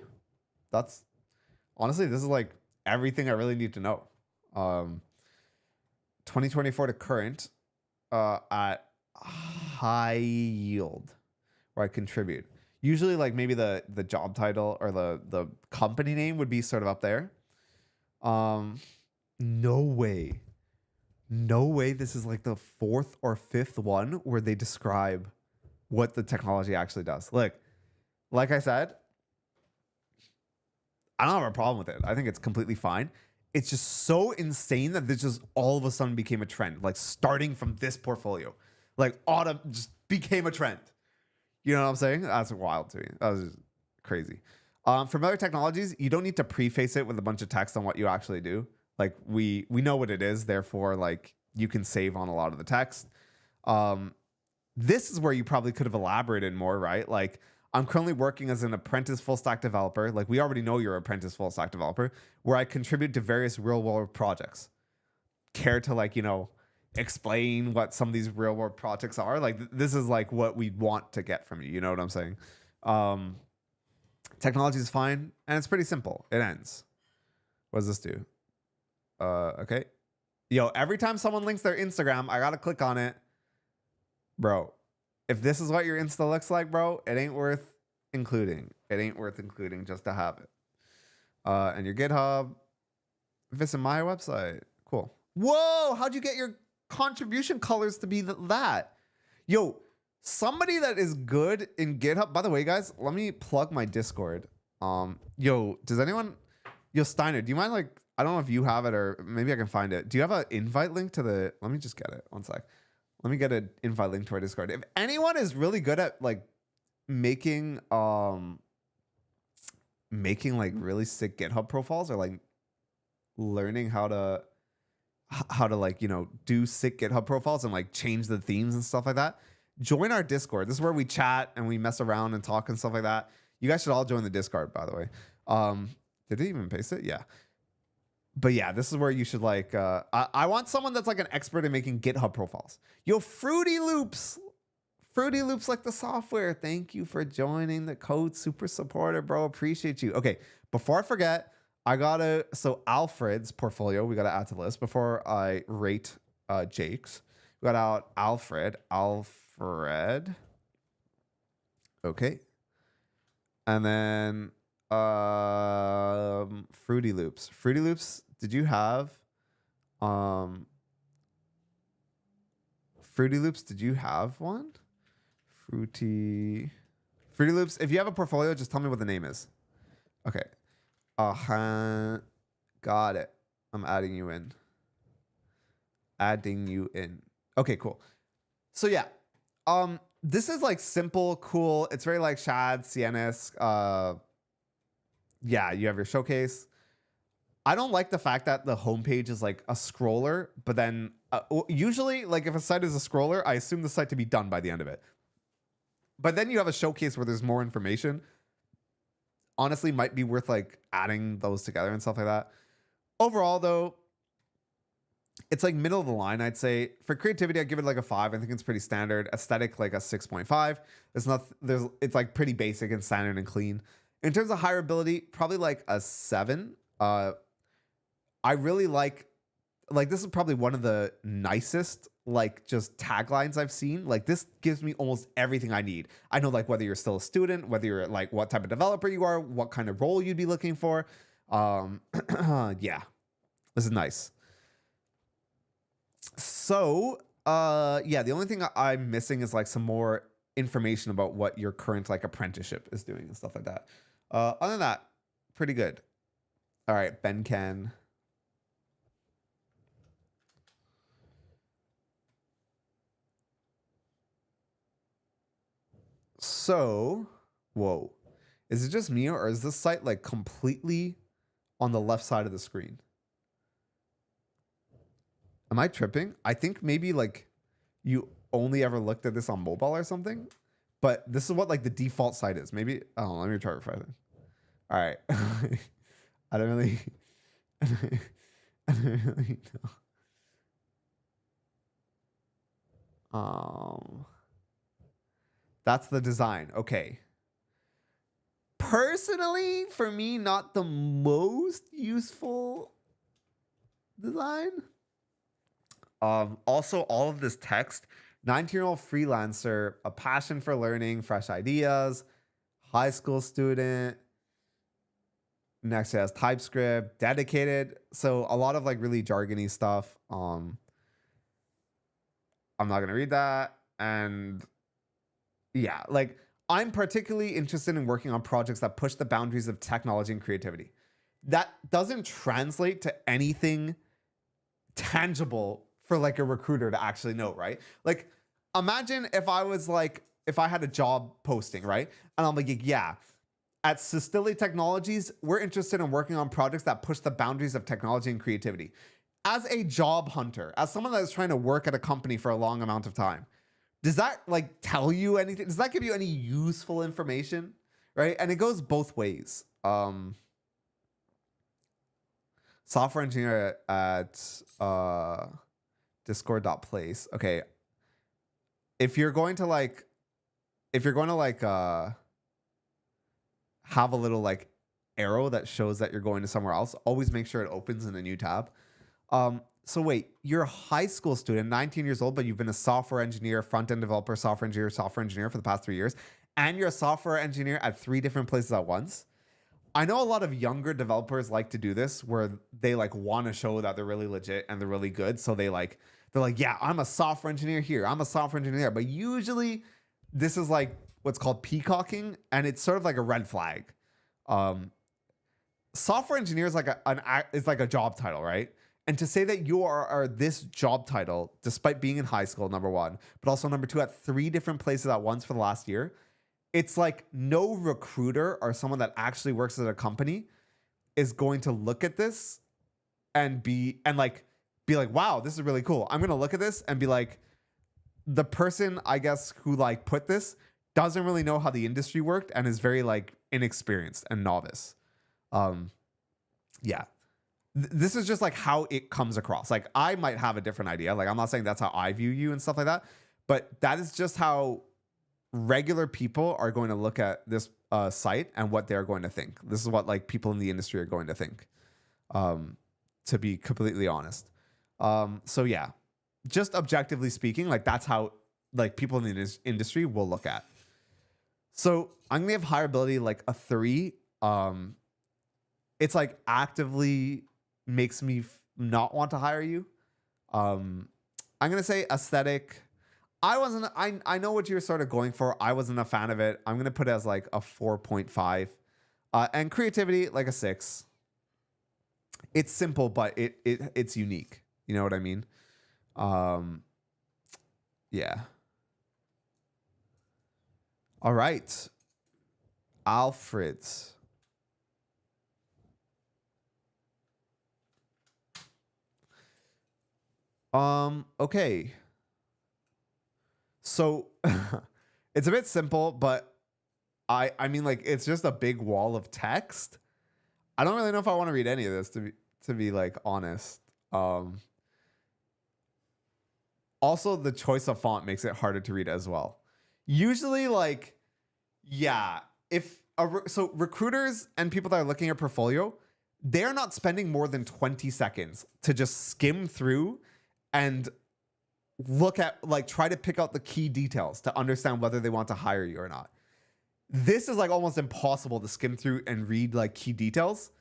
That's honestly, this is like everything I really need to know. 2024 to current at high yield where I contribute. Usually like maybe the job title or the company name would be sort of up there. No way this is like the 4th or 5th one where they describe what the technology actually does. Like I said, I don't have a problem with it. I think it's completely fine. It's just so insane that this just all of a sudden became a trend. Like starting from this portfolio, like autumn just became a trend. You know what I'm saying? That's wild to me. That was just crazy. For other technologies, you don't need to preface it with a bunch of text on what you actually do. Like we know what it is, therefore like you can save on a lot of the text. This is where you probably could have elaborated more, right? Like I'm currently working as an apprentice full stack developer. Like we already know you're an apprentice full stack developer, where I contribute to various real world projects. Care to like, explain what some of these real world projects are? Like this is like what we want to get from you. You know what I'm saying? Technology is fine and it's pretty simple. It ends. What does this do? Okay. Yo, every time someone links their Instagram, I gotta click on it. Bro, if this is what your Insta looks like, bro, it ain't worth including. It ain't worth including just to have it. And your GitHub, visit my website. Cool. Whoa, how'd you get your contribution colors to be that? Yo, somebody that is good in GitHub. By the way, guys, let me plug my Discord. Yo, does anyone... Yo, Steiner, do you mind like... I don't know if you have it or maybe I can find it. Do you have an invite link to the... Let me just get it. One sec. Let me get an invite link to our Discord. If anyone is really good at like making like really sick GitHub profiles or like learning how to how to like, do sick GitHub profiles and like change the themes and stuff like that, join our Discord. This is where we chat and we mess around and talk and stuff like that. You guys should all join the Discord, by the way. Did it even paste it? Yeah. But yeah, this is where you should like, I want someone that's like an expert in making GitHub profiles. Yo, Fruity Loops like the software. Thank you for joining the code. Super supporter, bro. Appreciate you. Okay, before I forget, so Alfred's portfolio, we got to add to the list before I rate Jake's. We got out Alfred. Okay. And then Fruity Loops. Did you have Fruity Loops? Did you have one? Fruity Loops. If you have a portfolio, just tell me what the name is. Okay. Got it. I'm adding you in. Okay, cool. So yeah. This is like simple, cool. It's very like Shad, Cienis. Yeah, you have your showcase. I don't like the fact that the homepage is like a scroller, but then usually like if a site is a scroller, I assume the site to be done by the end of it. But then you have a showcase where there's more information. Honestly, might be worth like adding those together and stuff like that. Overall though, it's like middle of the line, I'd say. For creativity, I'd give it like a 5. I think it's pretty standard. Aesthetic, like a 6.5. It's like pretty basic and standard and clean. In terms of hireability, probably like a 7. I really like this is probably one of the nicest like just taglines I've seen. Like this gives me almost everything I need. I know like whether you're still a student, whether you're like what type of developer you are, what kind of role you'd be looking for. Yeah, this is nice. So yeah, the only thing I'm missing is like some more information about what your current like apprenticeship is doing and stuff like that. Other than that, pretty good. All right, Ben Ken. So, whoa. Is it just me or is this site like completely on the left side of the screen? Am I tripping? I think maybe like you only ever looked at this on mobile or something, but this is what like the default site is. Maybe, oh, let me try refreshing. All right. I don't really know. That's the design. Okay. Personally, for me, not the most useful design. Also, all of this text, 19-year-old freelancer, a passion for learning, fresh ideas, high school student, Next.js, TypeScript, dedicated. So a lot of like really jargony stuff. I'm not going to read that. And yeah, like I'm particularly interested in working on projects that push the boundaries of technology and creativity. That doesn't translate to anything tangible for like a recruiter to actually know, right? Like imagine if I had a job posting, right? And I'm like, yeah, at Sistilli Technologies, we're interested in working on projects that push the boundaries of technology and creativity. As a job hunter, as someone that is trying to work at a company for a long amount of time, does that like tell you anything? Does that give you any useful information? Right? And it goes both ways. Software engineer at discord.place. Okay. If you're going to have a little like arrow that shows that you're going to somewhere else, always make sure it opens in a new tab. So wait, you're a high school student, 19 years old, but you've been a software engineer, front-end developer, software engineer for the past 3 years, and you're a software engineer at 3 different places at once. I know a lot of younger developers like to do this where they like want to show that they're really legit and they're really good. So they're like, yeah, I'm a software engineer here. I'm a software engineer there. But usually this is like what's called peacocking, and it's sort of like a red flag. Software engineer is like a job title, right? And to say that you are this job title, despite being in high school, number one, but also number two, at 3 different places at once for the last year, it's like no recruiter or someone that actually works at a company is going to look at this and like be like, wow, this is really cool. I'm going to look at this and be like, the person, I guess, who like put this doesn't really know how the industry worked and is very like inexperienced and novice. Yeah. This is just like how it comes across. Like I might have a different idea. Like I'm not saying that's how I view you and stuff like that, but that is just how regular people are going to look at this site and what they're going to think. This is what like people in the industry are going to think, to be completely honest. So yeah, just objectively speaking, like that's how like people in the industry will look at. So I'm gonna give hireability like a 3. It's like actively makes me not want to hire you. I'm gonna say aesthetic. I know what you're sort of going for. I wasn't a fan of it. I'm gonna put it as like a 4.5. And creativity, like a 6. It's simple, but it's unique. You know what I mean? Yeah. All right. Alfred's. Okay. So it's a bit simple, but I mean like it's just a big wall of text. I don't really know if I want to read any of this to be like honest. Also the choice of font makes it harder to read as well. Usually like yeah, so recruiters and people that are looking at portfolio, they're not spending more than 20 seconds to just skim through and look at like try to pick out the key details to understand whether they want to hire you or not. This is like almost impossible to skim through and read like key details.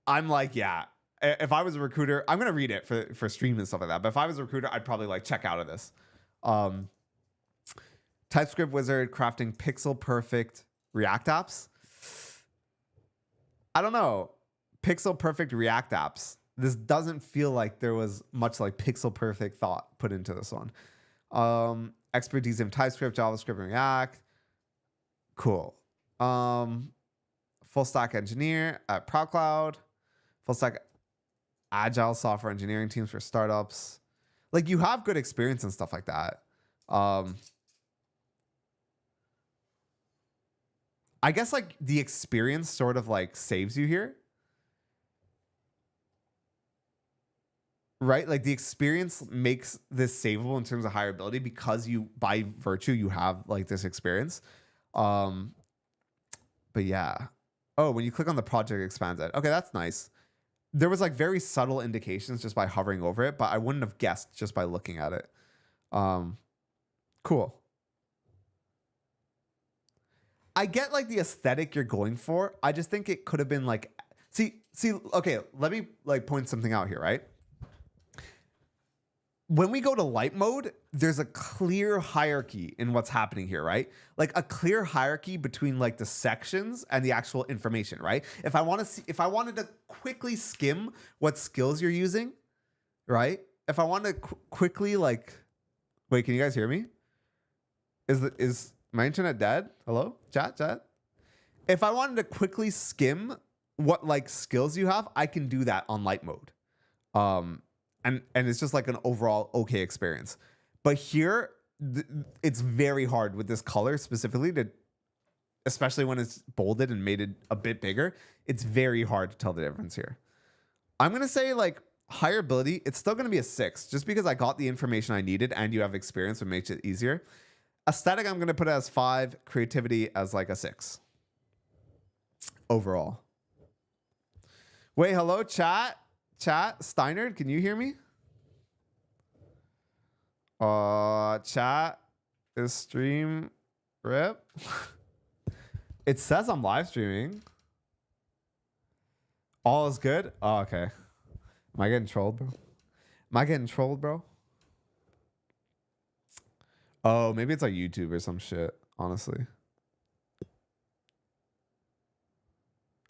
I'm like, yeah, if I was a recruiter, I'm going to read it for stream and stuff like that. But if I was a recruiter, I'd probably like check out of this. TypeScript wizard crafting pixel perfect React apps. I don't know. Pixel perfect React apps. This doesn't feel like there was much like pixel perfect thought put into this one. Expertise in TypeScript, JavaScript, and React. Cool. Full stack engineer at ProwCloud. Full stack agile software engineering teams for startups. Like you have good experience and stuff like that. I guess like the experience sort of like saves you here. Right? Like the experience makes this savable in terms of hireability because you, by virtue, you have like this experience. But yeah. Oh, when you click on the project, it expands it. Okay, that's nice. There was like very subtle indications just by hovering over it, but I wouldn't have guessed just by looking at it. Cool. I get like the aesthetic you're going for. I just think it could have been like, see, okay, let me like point something out here, right? When we go to light mode, there's a clear hierarchy in what's happening here, right? Like a clear hierarchy between like the sections and the actual information, right? If I wanted to quickly skim what skills you're using, right? If I wanted to quickly like, wait, can you guys hear me? Is my internet dead? Hello? Chat? If I wanted to quickly skim what like skills you have, I can do that on light mode. And it's just like an overall okay experience. But here, it's very hard with this color specifically to, especially when it's bolded and made it a bit bigger, it's very hard to tell the difference here. I'm going to say like hireability, it's still going to be a 6 just because I got the information I needed and you have experience, which makes it easier. Aesthetic, I'm going to put it as 5. Creativity as like a 6. Overall. Wait, hello, chat? Chat, Steinert, can you hear me? Chat, is stream rip? It says I'm live streaming. All is good? Oh, okay. Am I getting trolled, bro? Oh, maybe it's like YouTube or some shit, honestly.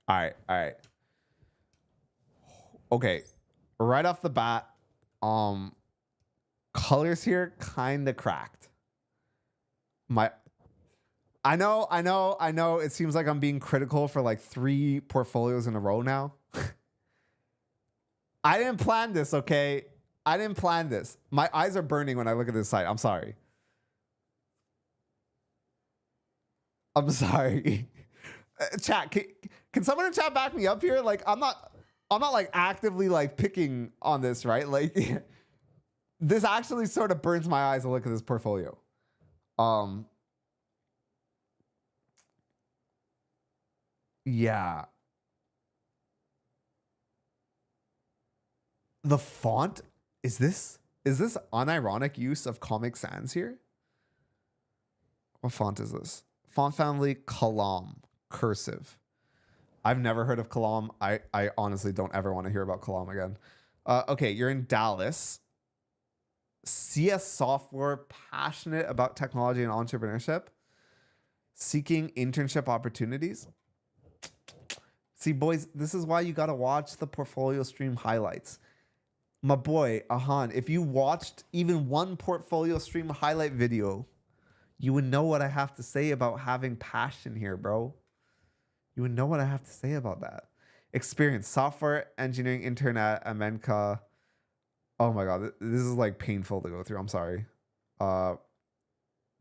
All right. Okay, right off the bat, colors here kind of cracked. I know. It seems like I'm being critical for like 3 portfolios in a row now. I didn't plan this, okay? I didn't plan this. My eyes are burning when I look at this site. I'm sorry. I'm sorry. Chat, can someone in chat back me up here? Like, I'm not like actively like picking on this, right? Like, this actually sort of burns my eyes to look at this portfolio. Yeah. The font, is this unironic use of Comic Sans here? What font is this? Font family Kalam, cursive. I've never heard of Kalam. I honestly don't ever want to hear about Kalam again. Okay, you're in Dallas. CS software, passionate about technology and entrepreneurship. Seeking internship opportunities. See, boys, this is why you got to watch the portfolio stream highlights. My boy, Ahan, if you watched even one portfolio stream highlight video, you would know what I have to say about having passion here, bro. You would know what I have to say about that. Experience, software engineering intern at Amenka. Oh my God, this is like painful to go through. I'm sorry.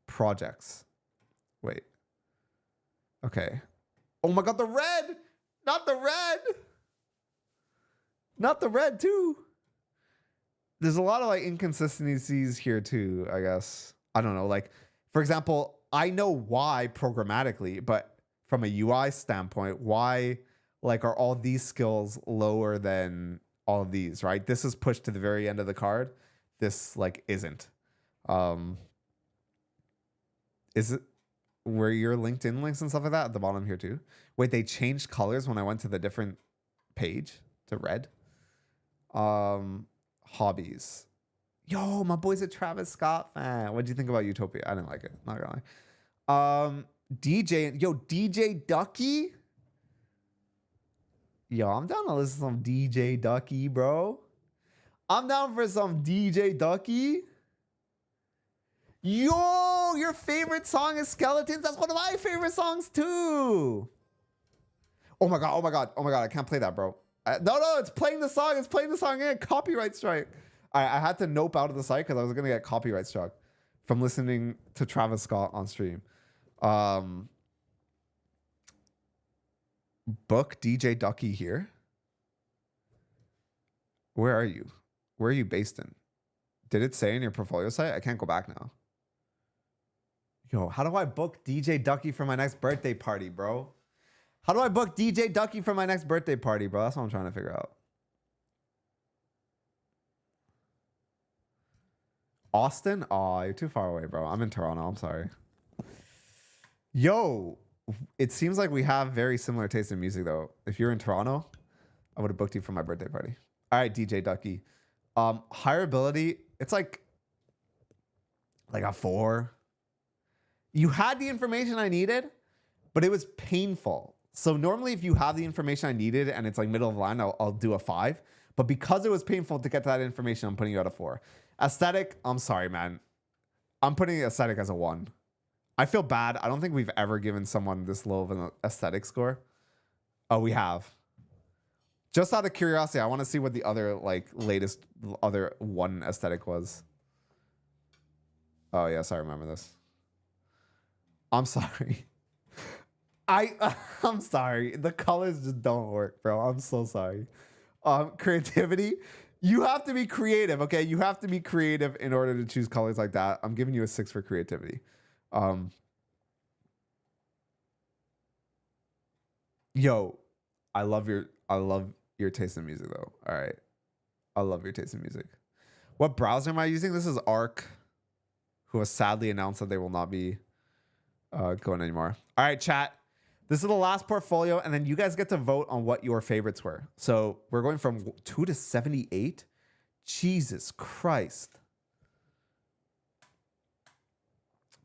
Projects. Wait. Okay. Oh my God, the red! Not the red! Not the red too. There's a lot of like inconsistencies here too, I guess. I don't know. Like, for example, I know why programmatically, but from a UI standpoint, why like are all these skills lower than all of these, right? This is pushed to the very end of the card. This like isn't. Is it where your LinkedIn links and stuff like that at the bottom here too? Wait, they changed colors when I went to the different page to red. Hobbies. Yo, my boy's a Travis Scott fan. What do you think about Utopia? I didn't like it. Not gonna lie. DJ. Yo, DJ Ducky. Yo, I'm down to listen to some DJ Ducky, bro. I'm down for some DJ Ducky. Yo, your favorite song is Skeletons. That's one of my favorite songs too. Oh my God. Oh my God. Oh my God. I can't play that, bro. No, it's playing the song. It's playing the song again. Copyright strike. I had to nope out of the site because I was going to get copyright struck from listening to Travis Scott on stream. Book DJ Ducky here. Where are you? Where are you based in? Did it say in your portfolio site? I can't go back now. Yo, how do I book DJ Ducky for my next birthday party, bro? How do I book DJ Ducky for my next birthday party, bro? That's what I'm trying to figure out. Austin? Oh, you're too far away, bro. I'm in Toronto. I'm sorry. Yo, it seems like we have very similar taste in music, though. If you're in Toronto, I would have booked you for my birthday party. All right, DJ Ducky. Hireability, it's like a 4. You had the information I needed, but it was painful. So normally if you have the information I needed and it's like middle of the line, I'll do a 5. But because it was painful to get to that information, I'm putting you at a 4. Aesthetic, I'm sorry, man. I'm putting aesthetic as a 1. I feel bad. I don't think we've ever given someone this low of an aesthetic score. Oh, we have. Just out of curiosity, I want to see what the other like latest other 1 aesthetic was. Oh yes, I remember this. I'm sorry. I'm sorry. The colors just don't work, bro. I'm so sorry. Creativity. You have to be creative, okay? You have to be creative in order to choose colors like that. I'm giving you a 6 for creativity. Yo, I love your taste in music though. All right. I love your taste in music. What browser am I using? This is Arc, who has sadly announced that they will not be going anymore. All right, chat. This is the last portfolio, and then you guys get to vote on what your favorites were. So we're going from 2 to 78. Jesus Christ.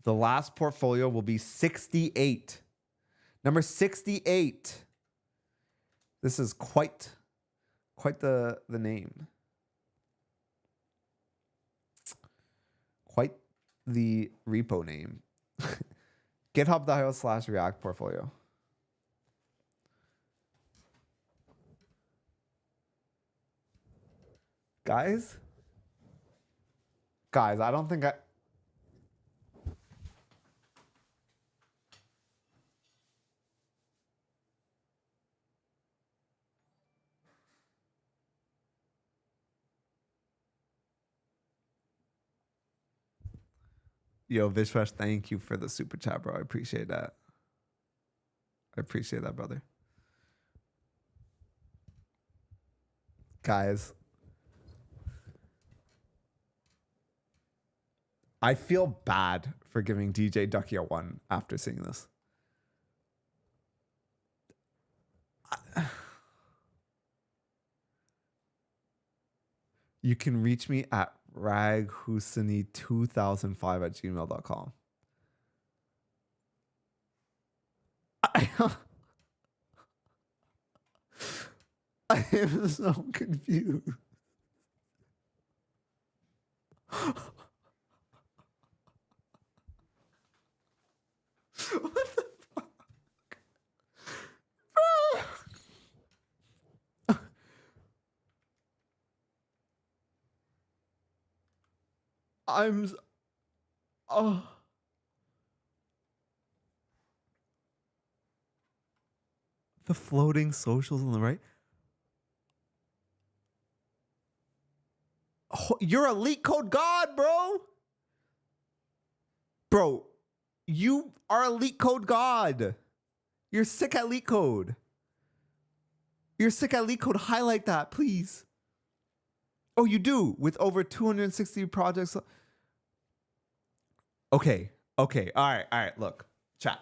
The last portfolio will be 68. Number 68. This is quite the name. Quite the repo name. GitHub.io/React portfolio. Guys, I don't think I... Yo, Vishwash, thank you for the super chat, bro. I appreciate that. I appreciate that, brother. Guys, I feel bad for giving DJ Ducky a 1 after seeing this. You can reach me at raghusani2005@gmail.com. I am so confused. What the fuck? Oh. The floating socials on the right. Oh, you're a leak code god, bro. Bro, you are a leak code god. You're sick at leak code. You're sick at leak code. Highlight that, please. Oh, you do, with over 260 projects. Okay. All right. Look, chat.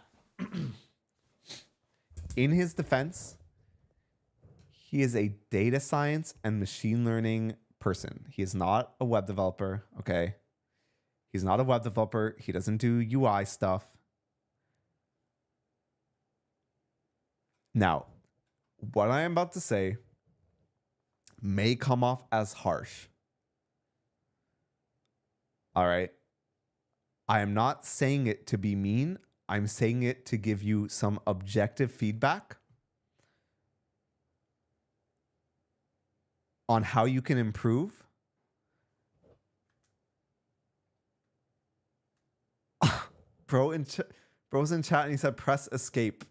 In his defense, he is a data science and machine learning person. He is not a web developer, okay? He's not a web developer. He doesn't do UI stuff. Now, what I am about to say may come off as harsh. All right? I am not saying it to be mean. I'm saying it to give you some objective feedback on how you can improve. Bro's in chat and he said press escape.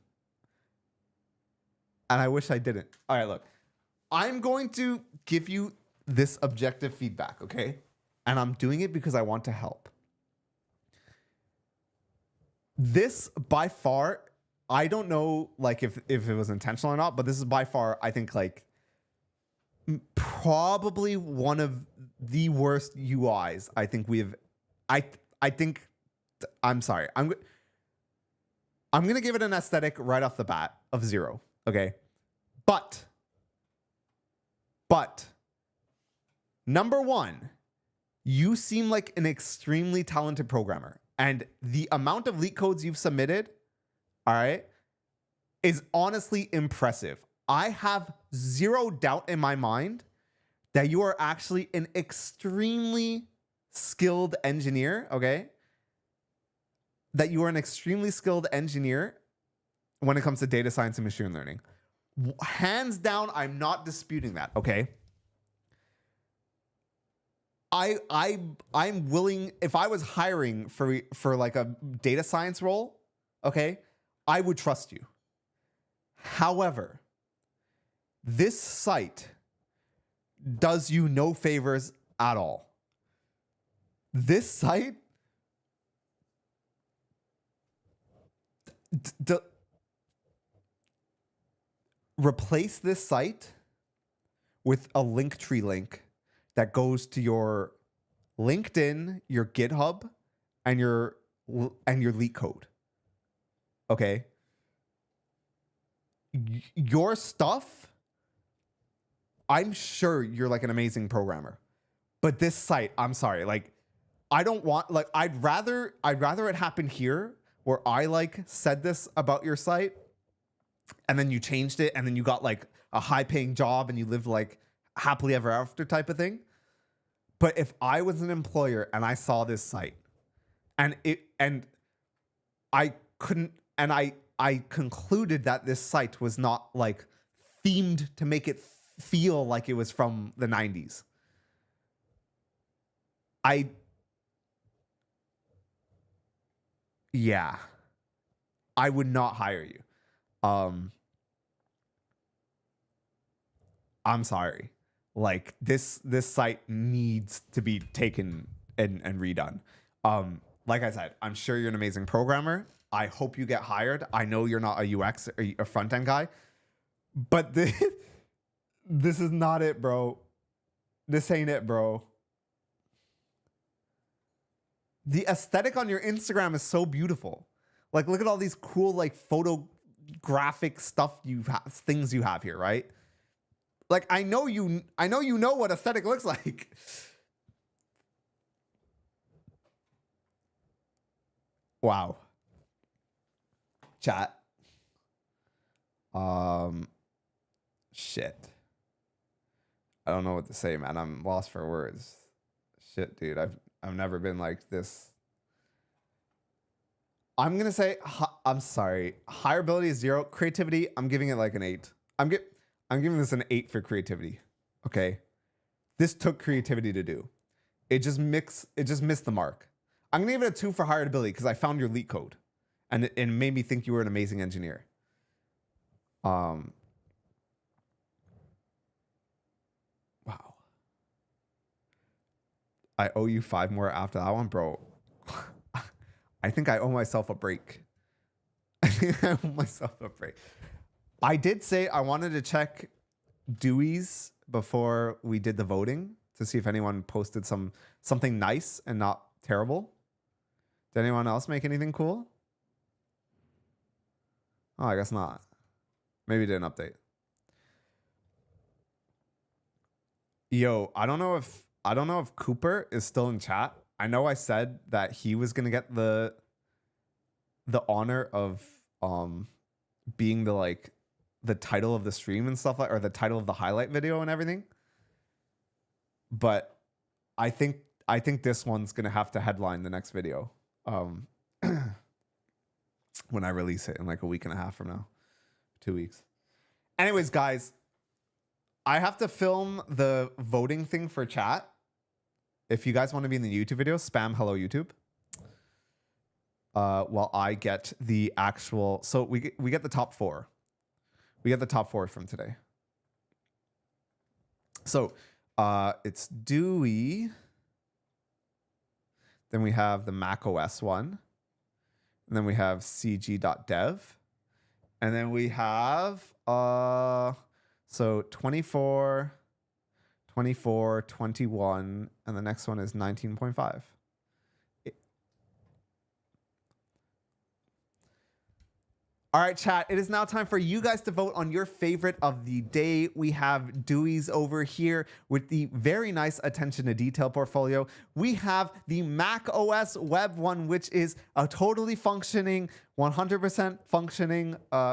And I wish I didn't. All right, look. I'm going to give you this objective feedback, okay? And I'm doing it because I want to help. This, by far, I don't know like if it was intentional or not, but this is by far, I think, like probably one of the worst UIs I think we've... I think... I'm sorry. I'm going to give it an aesthetic right off the bat of 0, okay? But, number one, you seem like an extremely talented programmer. And the amount of leak codes you've submitted, all right, is honestly impressive. I have 0 doubt in my mind that you are actually an extremely skilled engineer, okay? That you are an extremely skilled engineer when it comes to data science and machine learning. Hands down, I'm not disputing that, okay? I'm willing, if I was hiring for like a data science role, okay, I would trust you. However, this site does you no favors at all. This site replace this site with a Linktree link that goes to your LinkedIn, your GitHub, and your leak code. Okay? Your stuff, I'm sure you're like an amazing programmer. But this site, I'm sorry, like I don't want, like I'd rather it happen here where I like said this about your site and then you changed it and then you got like a high paying job and you lived like happily ever after type of thing. But if I was an employer and I saw this site and I concluded that this site was not like themed to make it feel like it was from the 90s. Yeah, I would not hire you. I'm sorry. Like this site needs to be taken and redone. Like I said, I'm sure you're an amazing programmer. I hope you get hired. I know you're not a UX or a front end guy, but this is not it, bro. This ain't it, bro. The aesthetic on your Instagram is so beautiful. Like, look at all these cool, like, photographic stuff things you have here, right? Like, I know you know what aesthetic looks like. Wow. Chat. Shit. I don't know what to say, man. I'm lost for words. Shit, dude. I've never been like this. I'm gonna say I'm sorry. Hireability is 0. Creativity, I'm giving it like an 8. I'm giving this an 8 for creativity. Okay. This took creativity to do. It just missed the mark. I'm gonna give it a 2 for hireability because I found your leak code. And it made me think you were an amazing engineer. Wow. I owe you 5 more after that one, bro. I think I owe myself a break. I did say I wanted to check Dewey's before we did the voting to see if anyone posted something nice and not terrible. Did anyone else make anything cool? Oh, I guess not. Maybe did an update. Yo, I don't know if Kooper is still in chat. I know I said that he was gonna get the honor of being the title of the stream and stuff, or the title of the highlight video and everything. But I think this one's gonna have to headline the next video when I release it in like a week and a half from now, 2 weeks. Anyways, guys, I have to film the voting thing for chat. If you guys want to be in the YouTube video, spam hello YouTube. While I get the actual, so we get the top 4. We get the top 4 from today. So it's Dewey. Then we have the Mac OS one. And then we have cg.dev. And then we have so 24, 24, 21, and the next one is 19.5. All right, chat, it is now time for you guys to vote on your favorite of the day. We have Dewey's over here with the very nice attention to detail portfolio. We have the Mac OS Web one, which is a totally functioning, 100% functioning